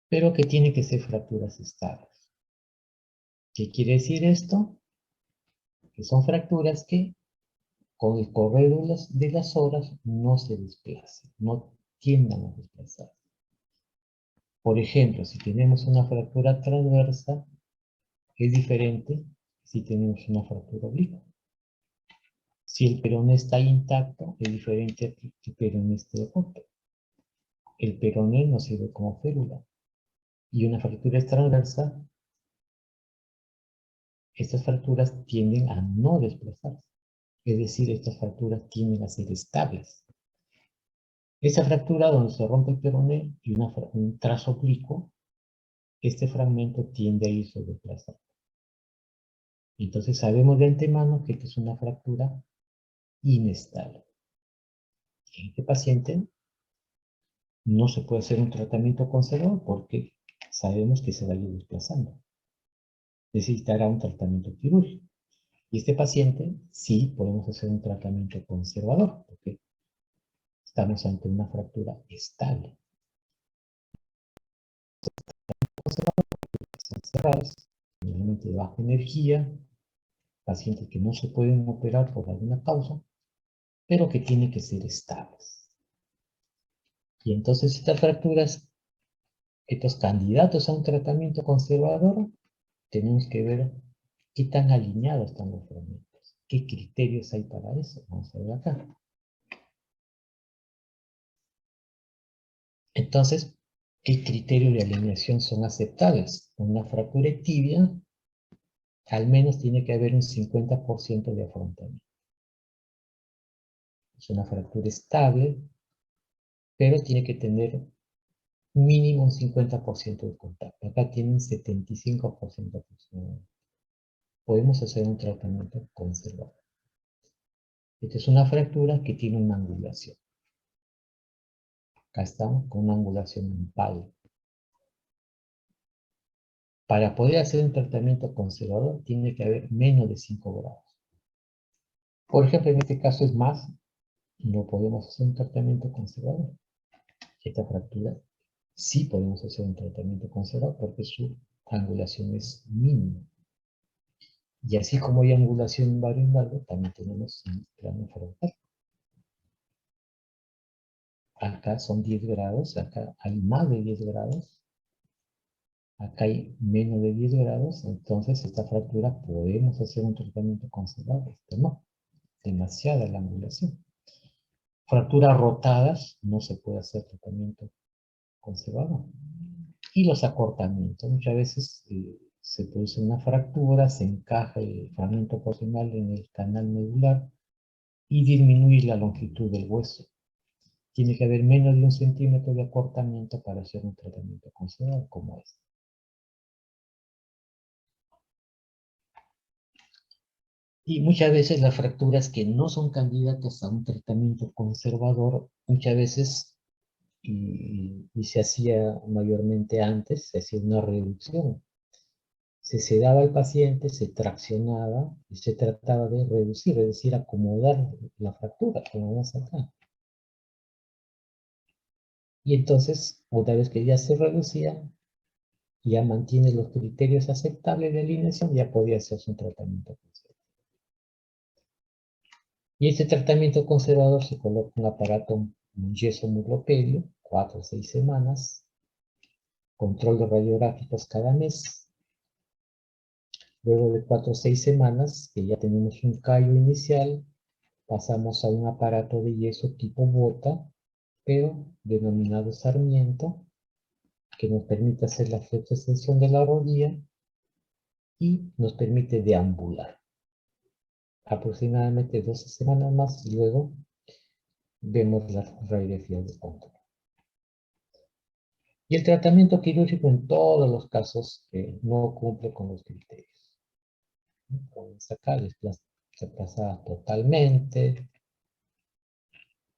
pero que tienen que ser fracturas estables. ¿Qué quiere decir esto? Que son fracturas que con el correr de las horas no se desplazan, no tiendan a desplazar. Por ejemplo, si tenemos una fractura transversa, es diferente si tenemos una fractura oblicua. Si el peroné está intacto, es diferente a que el peroné esté roto. El peroné no sirve como férula. Y una fractura es transversa, estas fracturas tienden a no desplazarse. Es decir, estas fracturas tienden a ser estables. Esa fractura donde se rompe el peroné y un trazo oblicuo, este fragmento tiende a irse desplazando. Entonces sabemos de antemano que esta es una fractura inestable. En este paciente no se puede hacer un tratamiento conservador porque sabemos que se va a ir desplazando. Necesitará un tratamiento quirúrgico. Y este paciente sí podemos hacer un tratamiento conservador porque estamos ante una fractura estable. Están cerradas, generalmente de baja energía, pacientes que no se pueden operar por alguna causa, pero que tienen que ser estables. Y entonces estas fracturas, estos candidatos a un tratamiento conservador, tenemos que ver qué tan alineados están los fragmentos, qué criterios hay para eso. Vamos a ver acá. Entonces, ¿qué criterios de alineación son aceptables? Una fractura tibia, al menos tiene que haber un 50% de afrontamiento. Es una fractura estable, pero tiene que tener mínimo un 50% de contacto. Acá tiene un 75% aproximadamente. Podemos hacer un tratamiento conservador. Esta es una fractura que tiene una angulación. Acá estamos con una angulación impal. Para poder hacer un tratamiento conservador tiene que haber menos de 5 grados. Por ejemplo, en este caso es más, no podemos hacer un tratamiento conservador. Esta fractura sí podemos hacer un tratamiento conservador porque su angulación es mínima. Y así como hay angulación en varios lados, también tenemos un plano frontal. Acá son 10 grados, acá hay más de 10 grados, acá hay menos de 10 grados, entonces esta fractura podemos hacer un tratamiento conservador. Esta no, demasiada la angulación. Fracturas rotadas, no se puede hacer tratamiento conservador. Y los acortamientos, muchas veces se produce una fractura, se encaja el fragmento porcinal en el canal medular y disminuye la longitud del hueso. Tiene que haber menos de 1 centímetro de acortamiento para hacer un tratamiento conservador como este. Y muchas veces las fracturas que no son candidatas a un tratamiento conservador, muchas veces, y se hacía mayormente antes, se hacía una reducción. Se sedaba al paciente, se traccionaba y se trataba de reducir, es decir, acomodar la fractura, como vemos acá. Y entonces, una vez que ya se reducía, ya mantiene los criterios aceptables de alineación, ya podía hacerse un tratamiento conservador. Y este tratamiento conservador se coloca un aparato, un yeso mulopedio, 4 o 6 semanas, control de radiográficos cada mes. Luego de 4 o 6 semanas, que ya tenemos un callo inicial, pasamos a un aparato de yeso tipo bota, pero denominado Sarmiento, que nos permite hacer la flexoextensión de la rodilla y nos permite deambular. Aproximadamente 12 semanas más, y luego vemos la radiografía de control. Y el tratamiento quirúrgico en todos los casos no cumple con los criterios. Con acá se aplaza totalmente,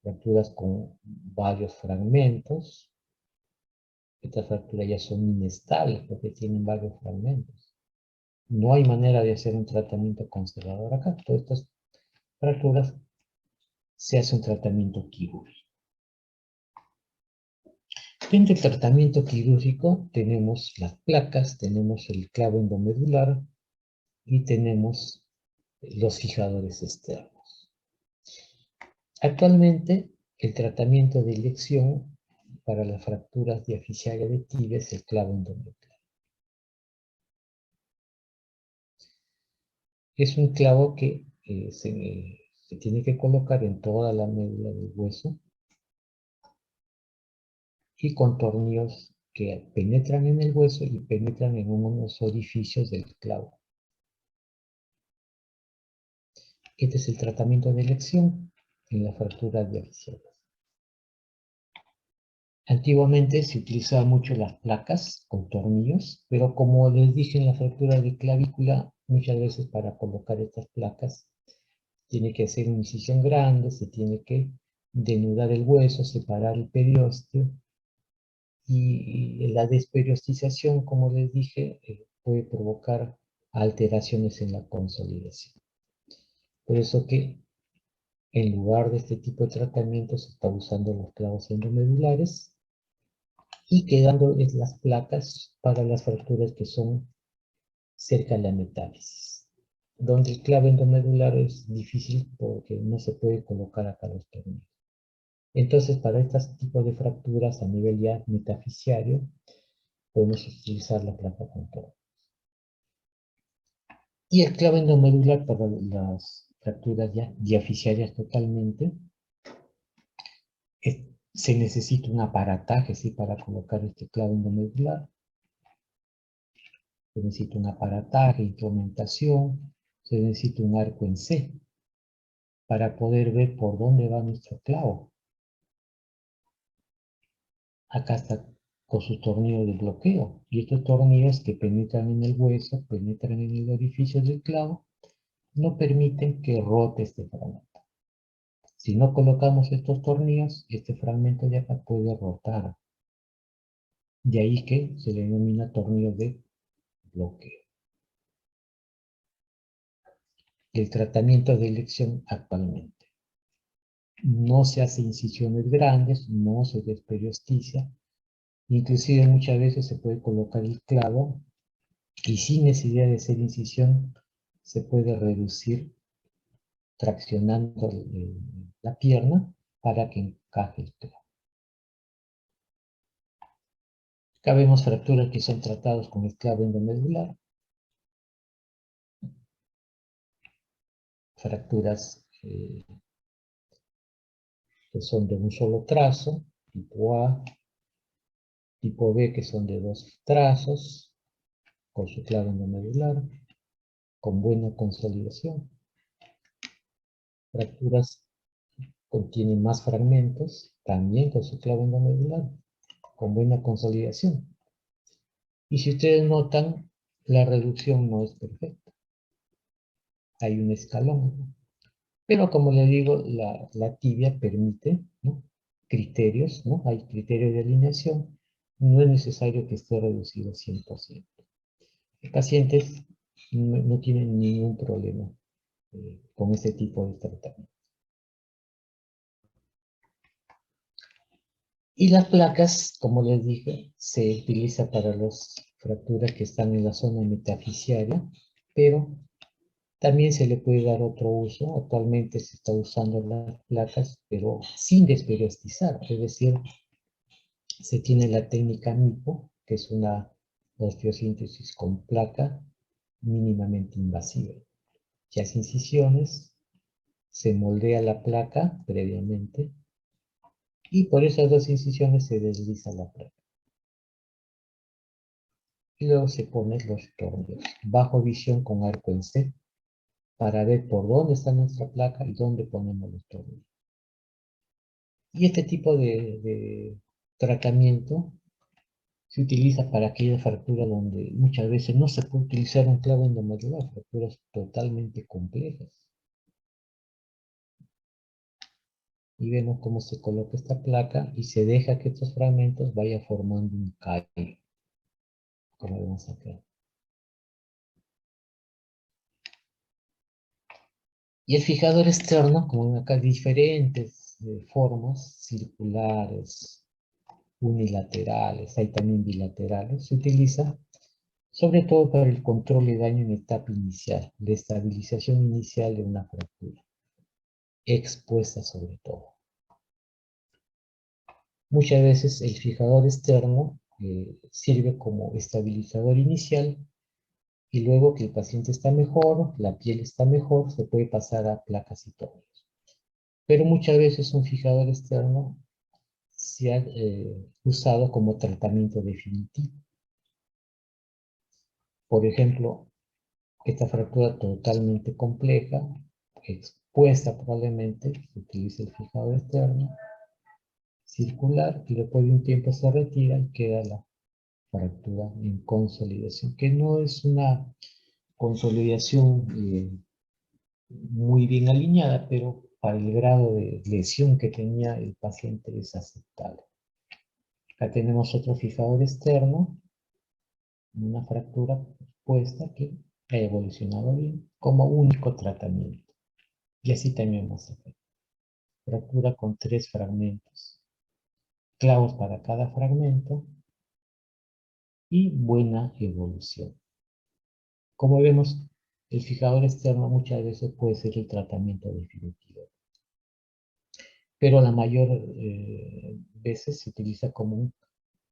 fracturas con varios fragmentos. Estas fracturas ya son inestables porque tienen varios fragmentos. No hay manera de hacer un tratamiento conservador acá. Todas estas fracturas se hace un tratamiento quirúrgico. Dentro del tratamiento quirúrgico tenemos las placas, tenemos el clavo endomedular y tenemos los fijadores externos. Actualmente, el tratamiento de elección para las fracturas diaficiales de tibia es el clavo endomedular. Es un clavo que se tiene que colocar en toda la médula del hueso y con tornillos que penetran en el hueso y penetran en unos orificios del clavo. Este es el tratamiento de elección en las fracturas diaficiales. Antiguamente se utilizaban mucho las placas con tornillos, pero como les dije en la fractura de clavícula, muchas veces para colocar estas placas tiene que hacer una incisión grande, se tiene que denudar el hueso, separar el periósteo, y la desperiostización, como les dije, puede provocar alteraciones en la consolidación. Por eso que en lugar de este tipo de tratamiento se está usando los clavos endomedulares y quedando las placas para las fracturas que son cerca de la metáfisis, donde el clavo endomedular es difícil porque no se puede colocar acá los tornillos. Entonces, para estos tipos de fracturas a nivel ya metafisiario, podemos utilizar la placa con tornillos. Y el clavo endomedular para las fracturas ya diaficiarias totalmente, se necesita un aparataje, ¿sí? Para colocar este clavo endomedular. Se necesita un aparataje, instrumentación, se necesita un arco en C para poder ver por dónde va nuestro clavo. Acá está con sus tornillos de bloqueo. Y estos tornillos que penetran en el hueso, penetran en el orificio del clavo, no permiten que rote este fragmento. Si no colocamos estos tornillos, este fragmento de acá puede rotar. De ahí que se le denomina tornillo de bloqueo. El tratamiento de elección actualmente. No se hace incisiones grandes, no se desperiosticia. Inclusive muchas veces se puede colocar el clavo y sin necesidad de hacer incisión se puede reducir traccionando la pierna para que encaje el clavo. Acá vemos fracturas que son tratadas con el clavo endomedular. Fracturas que son de un solo trazo, tipo A, tipo B, que son de 2 trazos, con su clavo endomedular, con buena consolidación. Fracturas contienen más fragmentos, también con su clavo endomedular, con buena consolidación. Y si ustedes notan, la reducción no es perfecta. Hay un escalón. Pero como les digo, la tibia permite, ¿no?, criterios, ¿no? Hay criterios de alineación. No es necesario que esté reducido 100%. Los pacientes no tienen ningún problema con este tipo de tratamiento. Y las placas, como les dije, se utiliza para las fracturas que están en la zona metafisiaria, pero también se le puede dar otro uso. Actualmente se está usando las placas, pero sin desperiostizar, es decir, se tiene la técnica MIPO, que es una osteosíntesis con placa mínimamente invasiva. Se hace incisiones, se moldea la placa previamente y por esas dos incisiones se desliza la placa. Y luego se ponen los tornillos bajo visión con arco en C para ver por dónde está nuestra placa y dónde ponemos los tornillos. Y este tipo de tratamiento se utiliza para aquella fractura donde muchas veces no se puede utilizar un clavo endomedular, fracturas totalmente complejas. Y vemos cómo se coloca esta placa y se deja que estos fragmentos vayan formando un callo, como vemos acá. Y el fijador externo, como ven acá, diferentes formas, circulares, unilaterales, hay también bilaterales, se utiliza sobre todo para el control de daño en etapa inicial, la estabilización inicial de una fractura, expuesta sobre todo. Muchas veces el fijador externo sirve como estabilizador inicial y luego que el paciente está mejor, la piel está mejor, se puede pasar a placas y tornillos. Pero muchas veces un fijador externo se ha usado como tratamiento definitivo. Por ejemplo, esta fractura totalmente compleja, expuesta probablemente, se utiliza el fijador externo, circular, y después de un tiempo se retira y queda la fractura en consolidación, que no es una consolidación muy bien alineada, pero para el grado de lesión que tenía el paciente es aceptable. Acá tenemos otro fijador externo, una fractura expuesta que ha evolucionado bien como único tratamiento. Y así también vamos a hacer. Fractura con 3 fragmentos, clavos para cada fragmento y buena evolución. Como vemos, el fijador externo muchas veces puede ser el tratamiento definitivo, pero la mayor veces se utiliza como un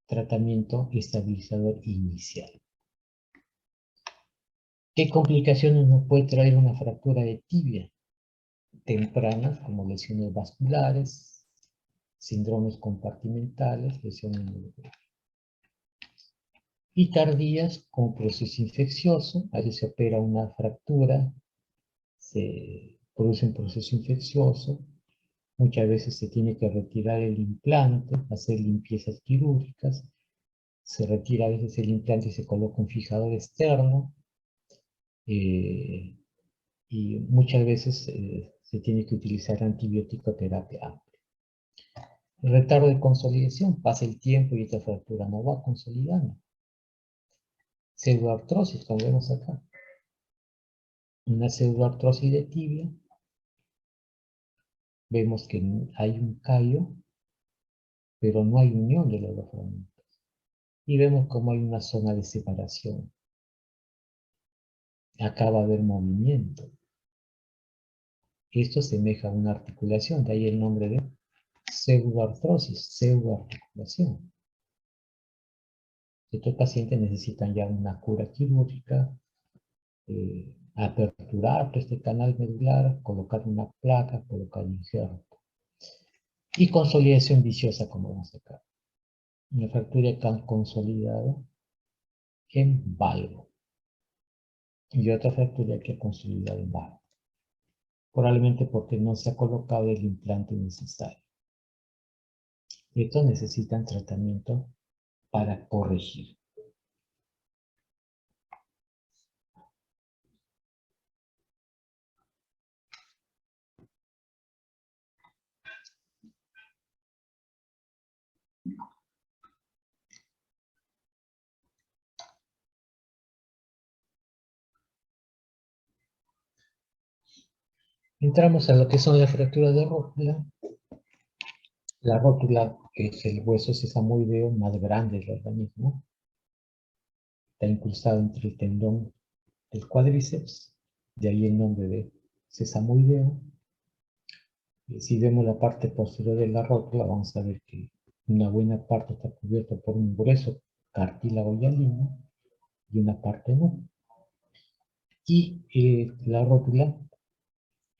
tratamiento estabilizador inicial. ¿Qué complicaciones nos puede traer una fractura de tibia? Tempranas, como lesiones vasculares, síndromes compartimentales, lesiones y tardías con proceso infeccioso. Ahí se opera una fractura, se produce un proceso infeccioso, muchas veces se tiene que retirar el implante, hacer limpiezas quirúrgicas, se retira a veces el implante y se coloca un fijador externo, y muchas veces se tiene que utilizar antibiótico terapia. Retardo de consolidación, pasa el tiempo y esta fractura no va consolidando. Pseudoartrosis, como vemos acá. Una pseudoartrosis de tibia. Vemos que hay un callo, pero no hay unión de los dos fragmentos. Y vemos como hay una zona de separación. Acá va a haber movimiento. Esto semeja a una articulación, de ahí el nombre de pseudoartrosis, pseudoarticulación. Estos pacientes necesitan ya una cura quirúrgica, aperturar este canal medular, colocar una placa, colocar un injerto. Y consolidación viciosa, como vemos acá. Una fractura consolidada en valgo. Y otra fractura que consolidada en valgo. Probablemente porque no se ha colocado el implante necesario. Estos necesitan tratamiento para corregir. Entramos a lo que son las fracturas de rótula. La rótula, que es el hueso sesamoideo más grande del organismo, está incrustado entre el tendón del cuádriceps, de ahí el nombre de sesamoideo. Y si vemos la parte posterior de la rótula, vamos a ver que una buena parte está cubierta por un grueso cartílago hialino y una parte no. Y la rótula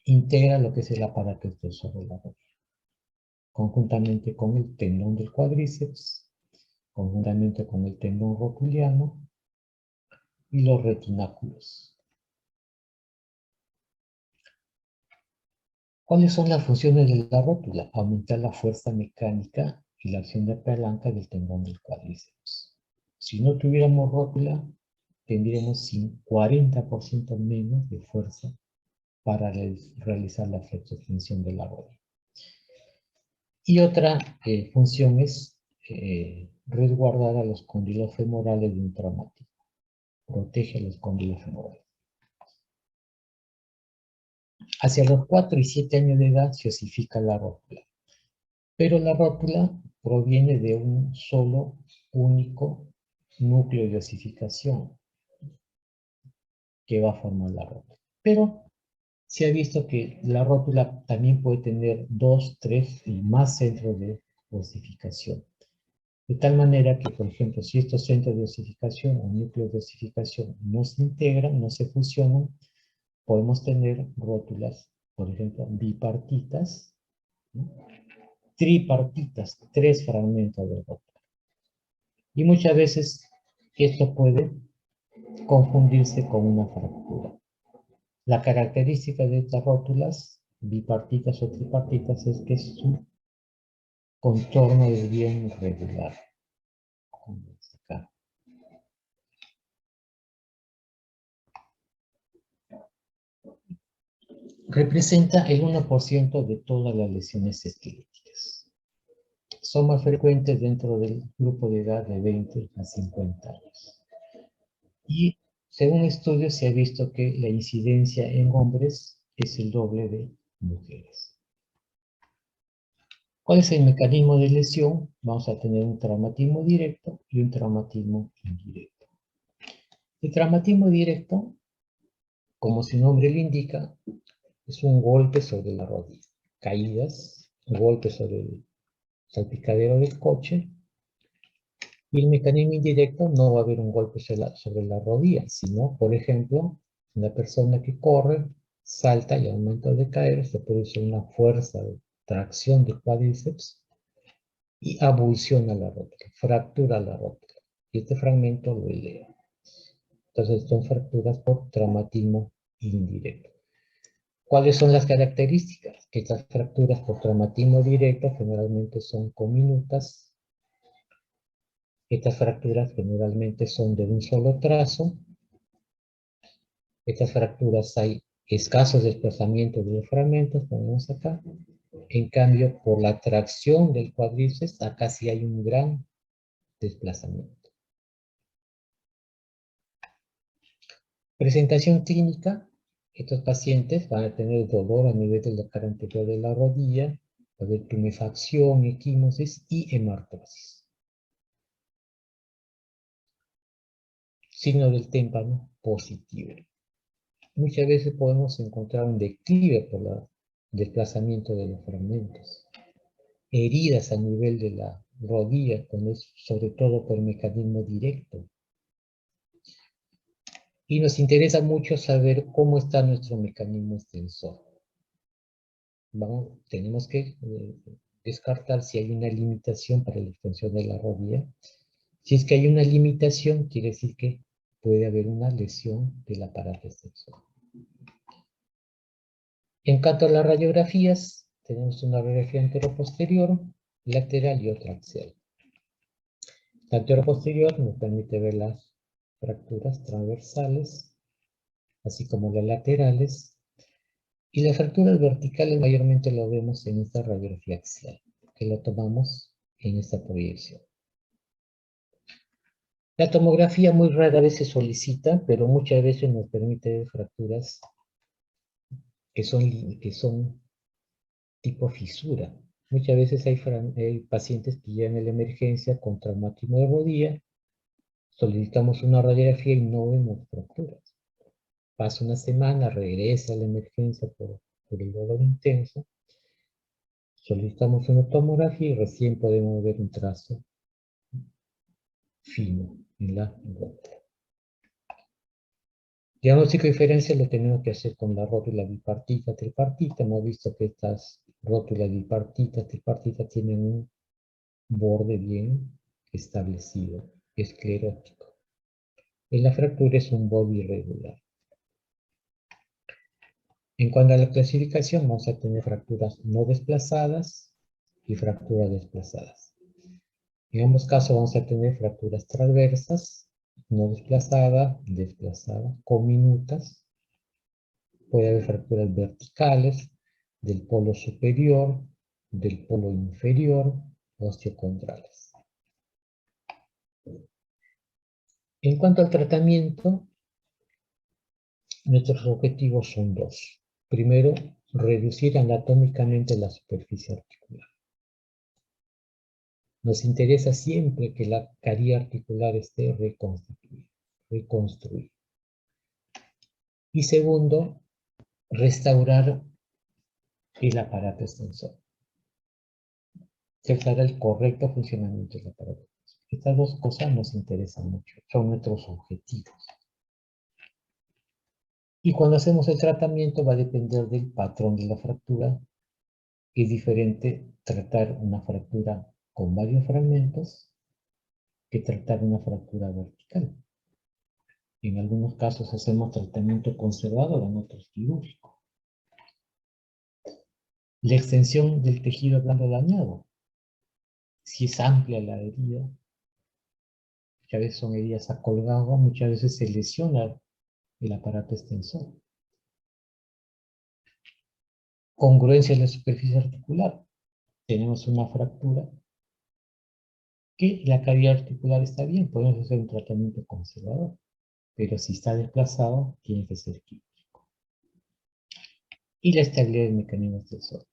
integra lo que es el aparato extensor de la rodilla, conjuntamente con el tendón del cuádriceps, conjuntamente con el tendón rotuliano y los retináculos. ¿Cuáles son las funciones de la rótula? Aumentar la fuerza mecánica y la acción de palanca del tendón del cuádriceps. Si no tuviéramos rótula, tendríamos 40% menos de fuerza para realizar la flexo-extensión de la rodilla. Y otra función es resguardar a los cóndilos femorales de un traumatismo. Protege a los cóndilos femorales. Hacia los 4 y 7 años de edad se osifica la rótula. Pero la rótula proviene de un solo, único núcleo de osificación que va a formar la rótula. Pero se ha visto que la rótula también puede tener 2, 3 y más centros de osificación. De tal manera que, por ejemplo, si estos centros de osificación o núcleos de osificación no se integran, no se fusionan, podemos tener rótulas, por ejemplo, bipartitas, ¿no? Tripartitas, 3 fragmentos de rótula. Y muchas veces esto puede confundirse con una fractura. La característica de estas rótulas, bipartitas o tripartitas, es que su contorno es bien regular. Acá. Representa el 1% de todas las lesiones esqueléticas. Son más frecuentes dentro del grupo de edad de 20 a 50 años. Y según estudios se ha visto que la incidencia en hombres es el doble de mujeres. ¿Cuál es el mecanismo de lesión? Vamos a tener un traumatismo directo y un traumatismo indirecto. El traumatismo directo, como su nombre lo indica, es un golpe sobre la rodilla. Caídas, golpe sobre el salpicadero del coche. Y el mecanismo indirecto no va a haber un golpe sobre la rodilla, sino, por ejemplo, una persona que corre, salta y al momento de caer se produce una fuerza de tracción del cuádriceps y abulsiona la rótula, fractura la rótula. Y este fragmento lo eleva. Entonces son fracturas por traumatismo indirecto. ¿Cuáles son las características? Que estas fracturas por traumatismo directo generalmente son comminutas. Estas fracturas generalmente son de un solo trazo. Estas fracturas hay escasos desplazamientos de los fragmentos, como vemos acá. En cambio, por la tracción del cuádriceps, acá sí hay un gran desplazamiento. Presentación clínica. Estos pacientes van a tener dolor a nivel de la cara anterior de la rodilla, va a haber tumefacción, equimosis y hemartrosis. Signo del témpano positivo. Muchas veces podemos encontrar un declive por el desplazamiento de los fragmentos. Heridas a nivel de la rodilla, sobre todo por mecanismo directo. Y nos interesa mucho saber cómo está nuestro mecanismo extensor. Tenemos que descartar si hay una limitación para la extensión de la rodilla. Si es que hay una limitación, quiere decir que puede haber una lesión del aparato extensor. En cuanto a las radiografías, tenemos una radiografía anteroposterior, lateral y otra axial. La anteroposterior nos permite ver las fracturas transversales, así como las laterales, y las fracturas verticales mayormente lo vemos en esta radiografía axial, que lo tomamos en esta proyección. La tomografía muy rara vez se solicita, pero muchas veces nos permite ver fracturas que son tipo fisura. Muchas veces hay pacientes que llegan a la emergencia con traumatismo de rodilla, solicitamos una radiografía y no vemos fracturas. Pasa una semana, regresa a la emergencia por el dolor intenso, solicitamos una tomografía y recién podemos ver un trazo fino en la rótula. Diagnóstico diferencial lo tenemos que hacer con la rótula bipartita, tripartita. Hemos visto que estas rótulas bipartitas, tripartitas tienen un borde bien establecido, esclerótico. En la fractura es un borde irregular. En cuanto a la clasificación, vamos a tener fracturas no desplazadas y fracturas desplazadas. En ambos casos vamos a tener fracturas transversas, no desplazada, desplazada, comminutas. Puede haber fracturas verticales del polo superior, del polo inferior, osteocondrales. En cuanto al tratamiento, nuestros objetivos son dos. Primero, reducir anatómicamente la superficie articular. Nos interesa siempre que la carie articular esté reconstruida. Y segundo, restaurar el aparato extensor. Checar el correcto funcionamiento del aparato. Estas dos cosas nos interesan mucho, son nuestros objetivos. Y cuando hacemos el tratamiento va a depender del patrón de la fractura. Es diferente tratar una fractura con varios fragmentos que tratar una fractura vertical. En algunos casos hacemos tratamiento conservador, en otros quirúrgico. La extensión del tejido blando dañado. Si es amplia la herida, muchas veces son heridas a colgado, muchas veces se lesiona el aparato extensor. Congruencia en la superficie articular. Tenemos una fractura que la cavidad articular está bien, podemos hacer un tratamiento conservador, pero si está desplazado, tiene que ser quirúrgico. Y la estabilidad del mecanismo extensor.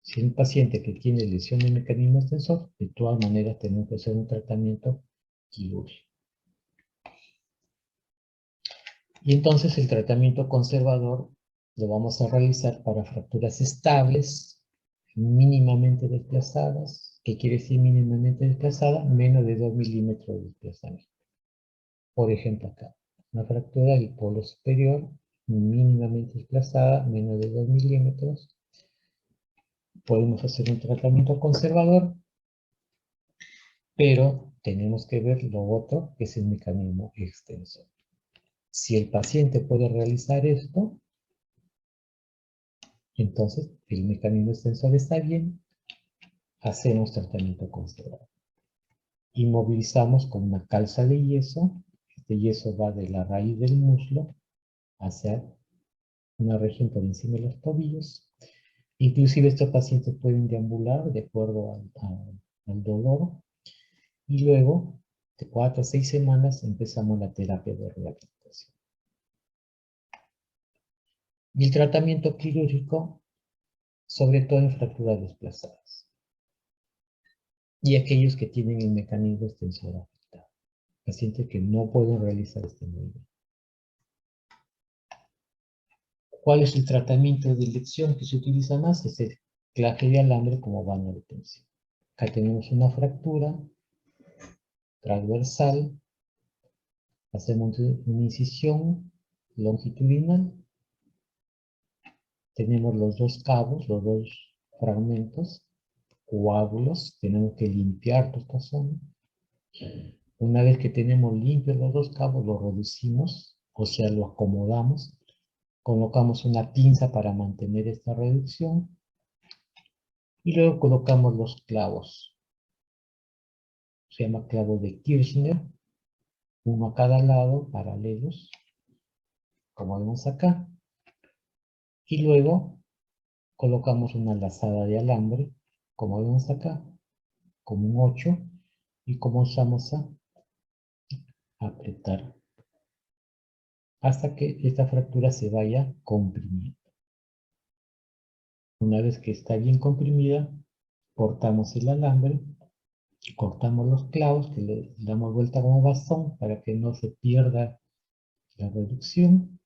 Si es un paciente que tiene lesión del mecanismo extensor, de todas maneras tenemos que hacer un tratamiento quirúrgico. Y entonces el tratamiento conservador lo vamos a realizar para fracturas estables, mínimamente desplazadas. ¿Qué quiere decir mínimamente desplazada? Menos de 2 milímetros de desplazamiento. Por ejemplo acá, una fractura del polo superior, mínimamente desplazada, menos de 2 milímetros. Podemos hacer un tratamiento conservador, pero tenemos que ver lo otro, que es el mecanismo extensor. Si el paciente puede realizar esto, entonces el mecanismo extensor está bien, hacemos tratamiento conservador. Inmovilizamos con una calza de yeso. Este yeso va de la raíz del muslo hacia una región por encima de los tobillos. Inclusive estos pacientes pueden deambular de acuerdo al dolor. Y luego, de 4 a 6 semanas, empezamos la terapia de rehabilitación. Y el tratamiento quirúrgico, sobre todo en fracturas desplazadas. Y aquellos que tienen el mecanismo extensor afectado. Pacientes que no pueden realizar este movimiento. ¿Cuál es el tratamiento de elección que se utiliza más? Es el claje de alambre como baño de tensión. Acá tenemos una fractura transversal. Hacemos una incisión longitudinal. Tenemos los dos cabos, los dos fragmentos, coágulos. Tenemos que limpiar toda esta zona. Una vez que tenemos limpios los dos cabos, los reducimos, o sea, lo acomodamos. Colocamos una pinza para mantener esta reducción. Y luego colocamos los clavos. Se llama clavo de Kirchner. Uno a cada lado, paralelos, como vemos acá. Y luego colocamos una lazada de alambre, como vemos acá, como un 8. Y comenzamos a apretar hasta que esta fractura se vaya comprimiendo. Una vez que está bien comprimida, cortamos el alambre, cortamos los clavos, que le damos vuelta como bastón para que no se pierda la reducción,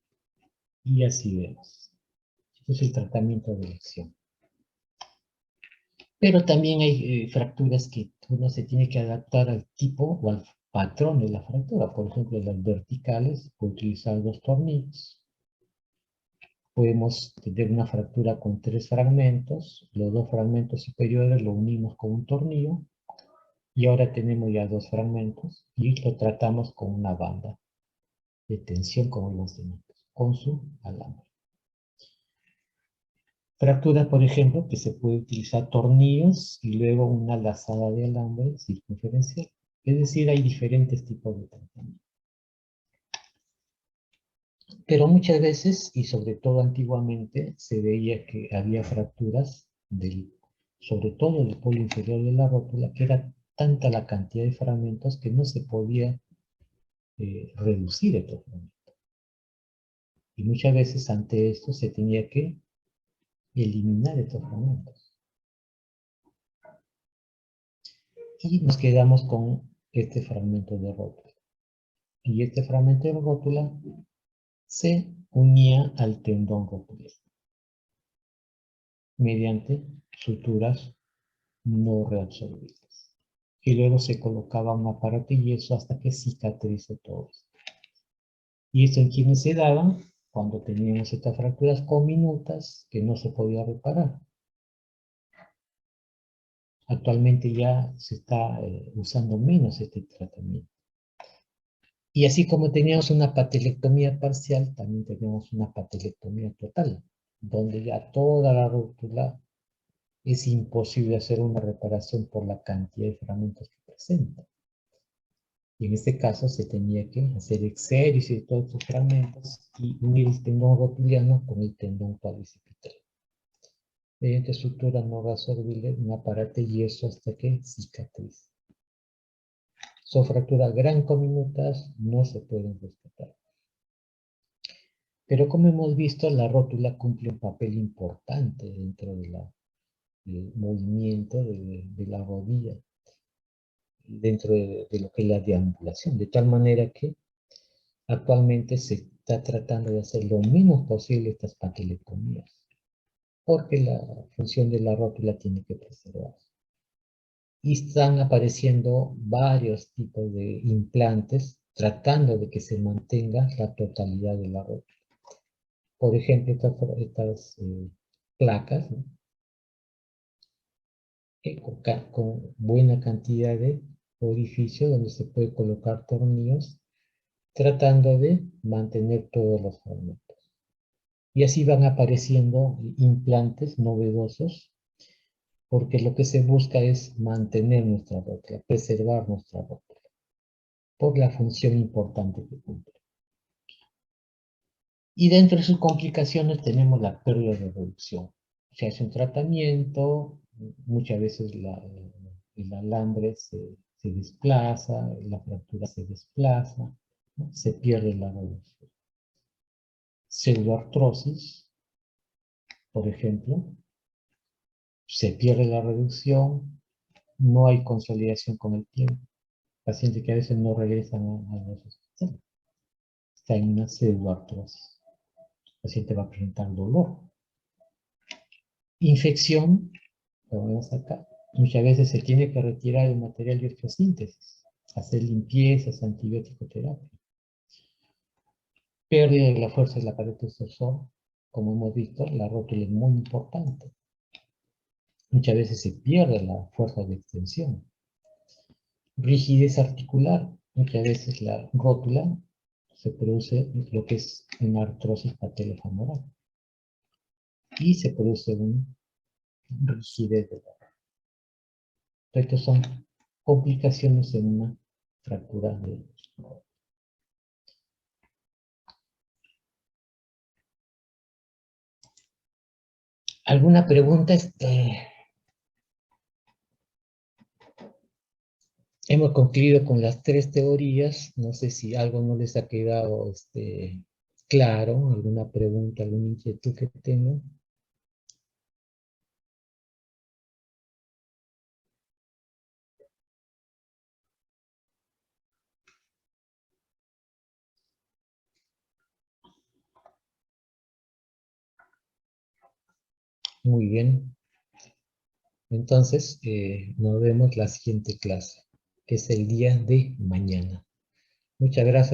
y así vemos. Este es el tratamiento de elección. Pero también hay fracturas que uno se tiene que adaptar al tipo o al patrón de la fractura. Por ejemplo, las verticales, puedo utilizar 2 tornillos. Podemos tener una fractura con 3 fragmentos. Los 2 fragmentos superiores lo unimos con un tornillo. Y ahora tenemos ya 2 fragmentos y lo tratamos con una banda de tensión como los demás, con su alambre. Fractura, por ejemplo, que se puede utilizar tornillos y luego una lazada de alambre circunferencial. Es decir, hay diferentes tipos de tratamiento. Pero muchas veces, y sobre todo antiguamente, se veía que había fracturas, sobre todo del polo inferior de la rótula, que era tanta la cantidad de fragmentos que no se podía reducir estos fragmentos. Y muchas veces ante esto se tenía que eliminar estos fragmentos. Y nos quedamos con este fragmento de rótula. Y este fragmento de rótula se unía al tendón rotular mediante suturas no reabsorbibles. Y luego se colocaba un aparato y yeso hasta que cicatrice todo esto. Y esto en quienes se daban cuando teníamos estas fracturas comminutas que no se podía reparar. Actualmente ya se está usando menos este tratamiento. Y así como teníamos una patelectomía parcial, también teníamos una patelectomía total, donde ya toda la rótula es imposible hacer una reparación por la cantidad de fragmentos que presenta. Y en este caso se tenía que hacer exéresis de todos estos fragmentos y unir el tendón rotuliano con el tendón cuadricipital. Mediante estructura no reabsorbible, un aparato y yeso hasta que cicatrice. Son fracturas gran comminutas, no se pueden rescatar. Pero como hemos visto, la rótula cumple un papel importante dentro del movimiento de la rodilla, dentro de lo que es la deambulación, de tal manera que actualmente se está tratando de hacer lo menos posible estas patelectomías, porque la función de la rótula tiene que preservarse. Y están apareciendo varios tipos de implantes tratando de que se mantenga la totalidad de la rótula. Por ejemplo, estas placas, ¿no? Con buena cantidad de orificios donde se puede colocar tornillos, tratando de mantener todos los fragmentos. Y así van apareciendo implantes novedosos, porque lo que se busca es mantener nuestra rótula, preservar nuestra rótula, por la función importante que cumple. Y dentro de sus complicaciones tenemos la pérdida de reducción. Se hace un tratamiento, muchas veces el alambre se desplaza, la fractura se desplaza, ¿no? Se pierde la reducción. Pseudoartrosis, por ejemplo, se pierde la reducción, no hay consolidación con el tiempo. Pacientes que a veces no regresan a los hospitales. Está en una pseudoartrosis. El paciente va a presentar dolor. Infección, lo vemos acá. Muchas veces se tiene que retirar el material de osteosíntesis, hacer limpiezas, antibiótico terapia. Pérdida de la fuerza del aparato extensor, como hemos visto, la rótula es muy importante. Muchas veces se pierde la fuerza de extensión. Rigidez articular, muchas veces la rótula se produce lo que es una artrosis patelofemoral y se produce una rigidez de la rótula. Estas son complicaciones en una fractura de rótula. ¿Alguna pregunta? Hemos concluido con las 3 teorías. No sé si algo no les ha quedado claro, alguna pregunta, alguna inquietud que tengan. Muy bien. Entonces, nos vemos la siguiente clase, que es el día de mañana. Muchas gracias.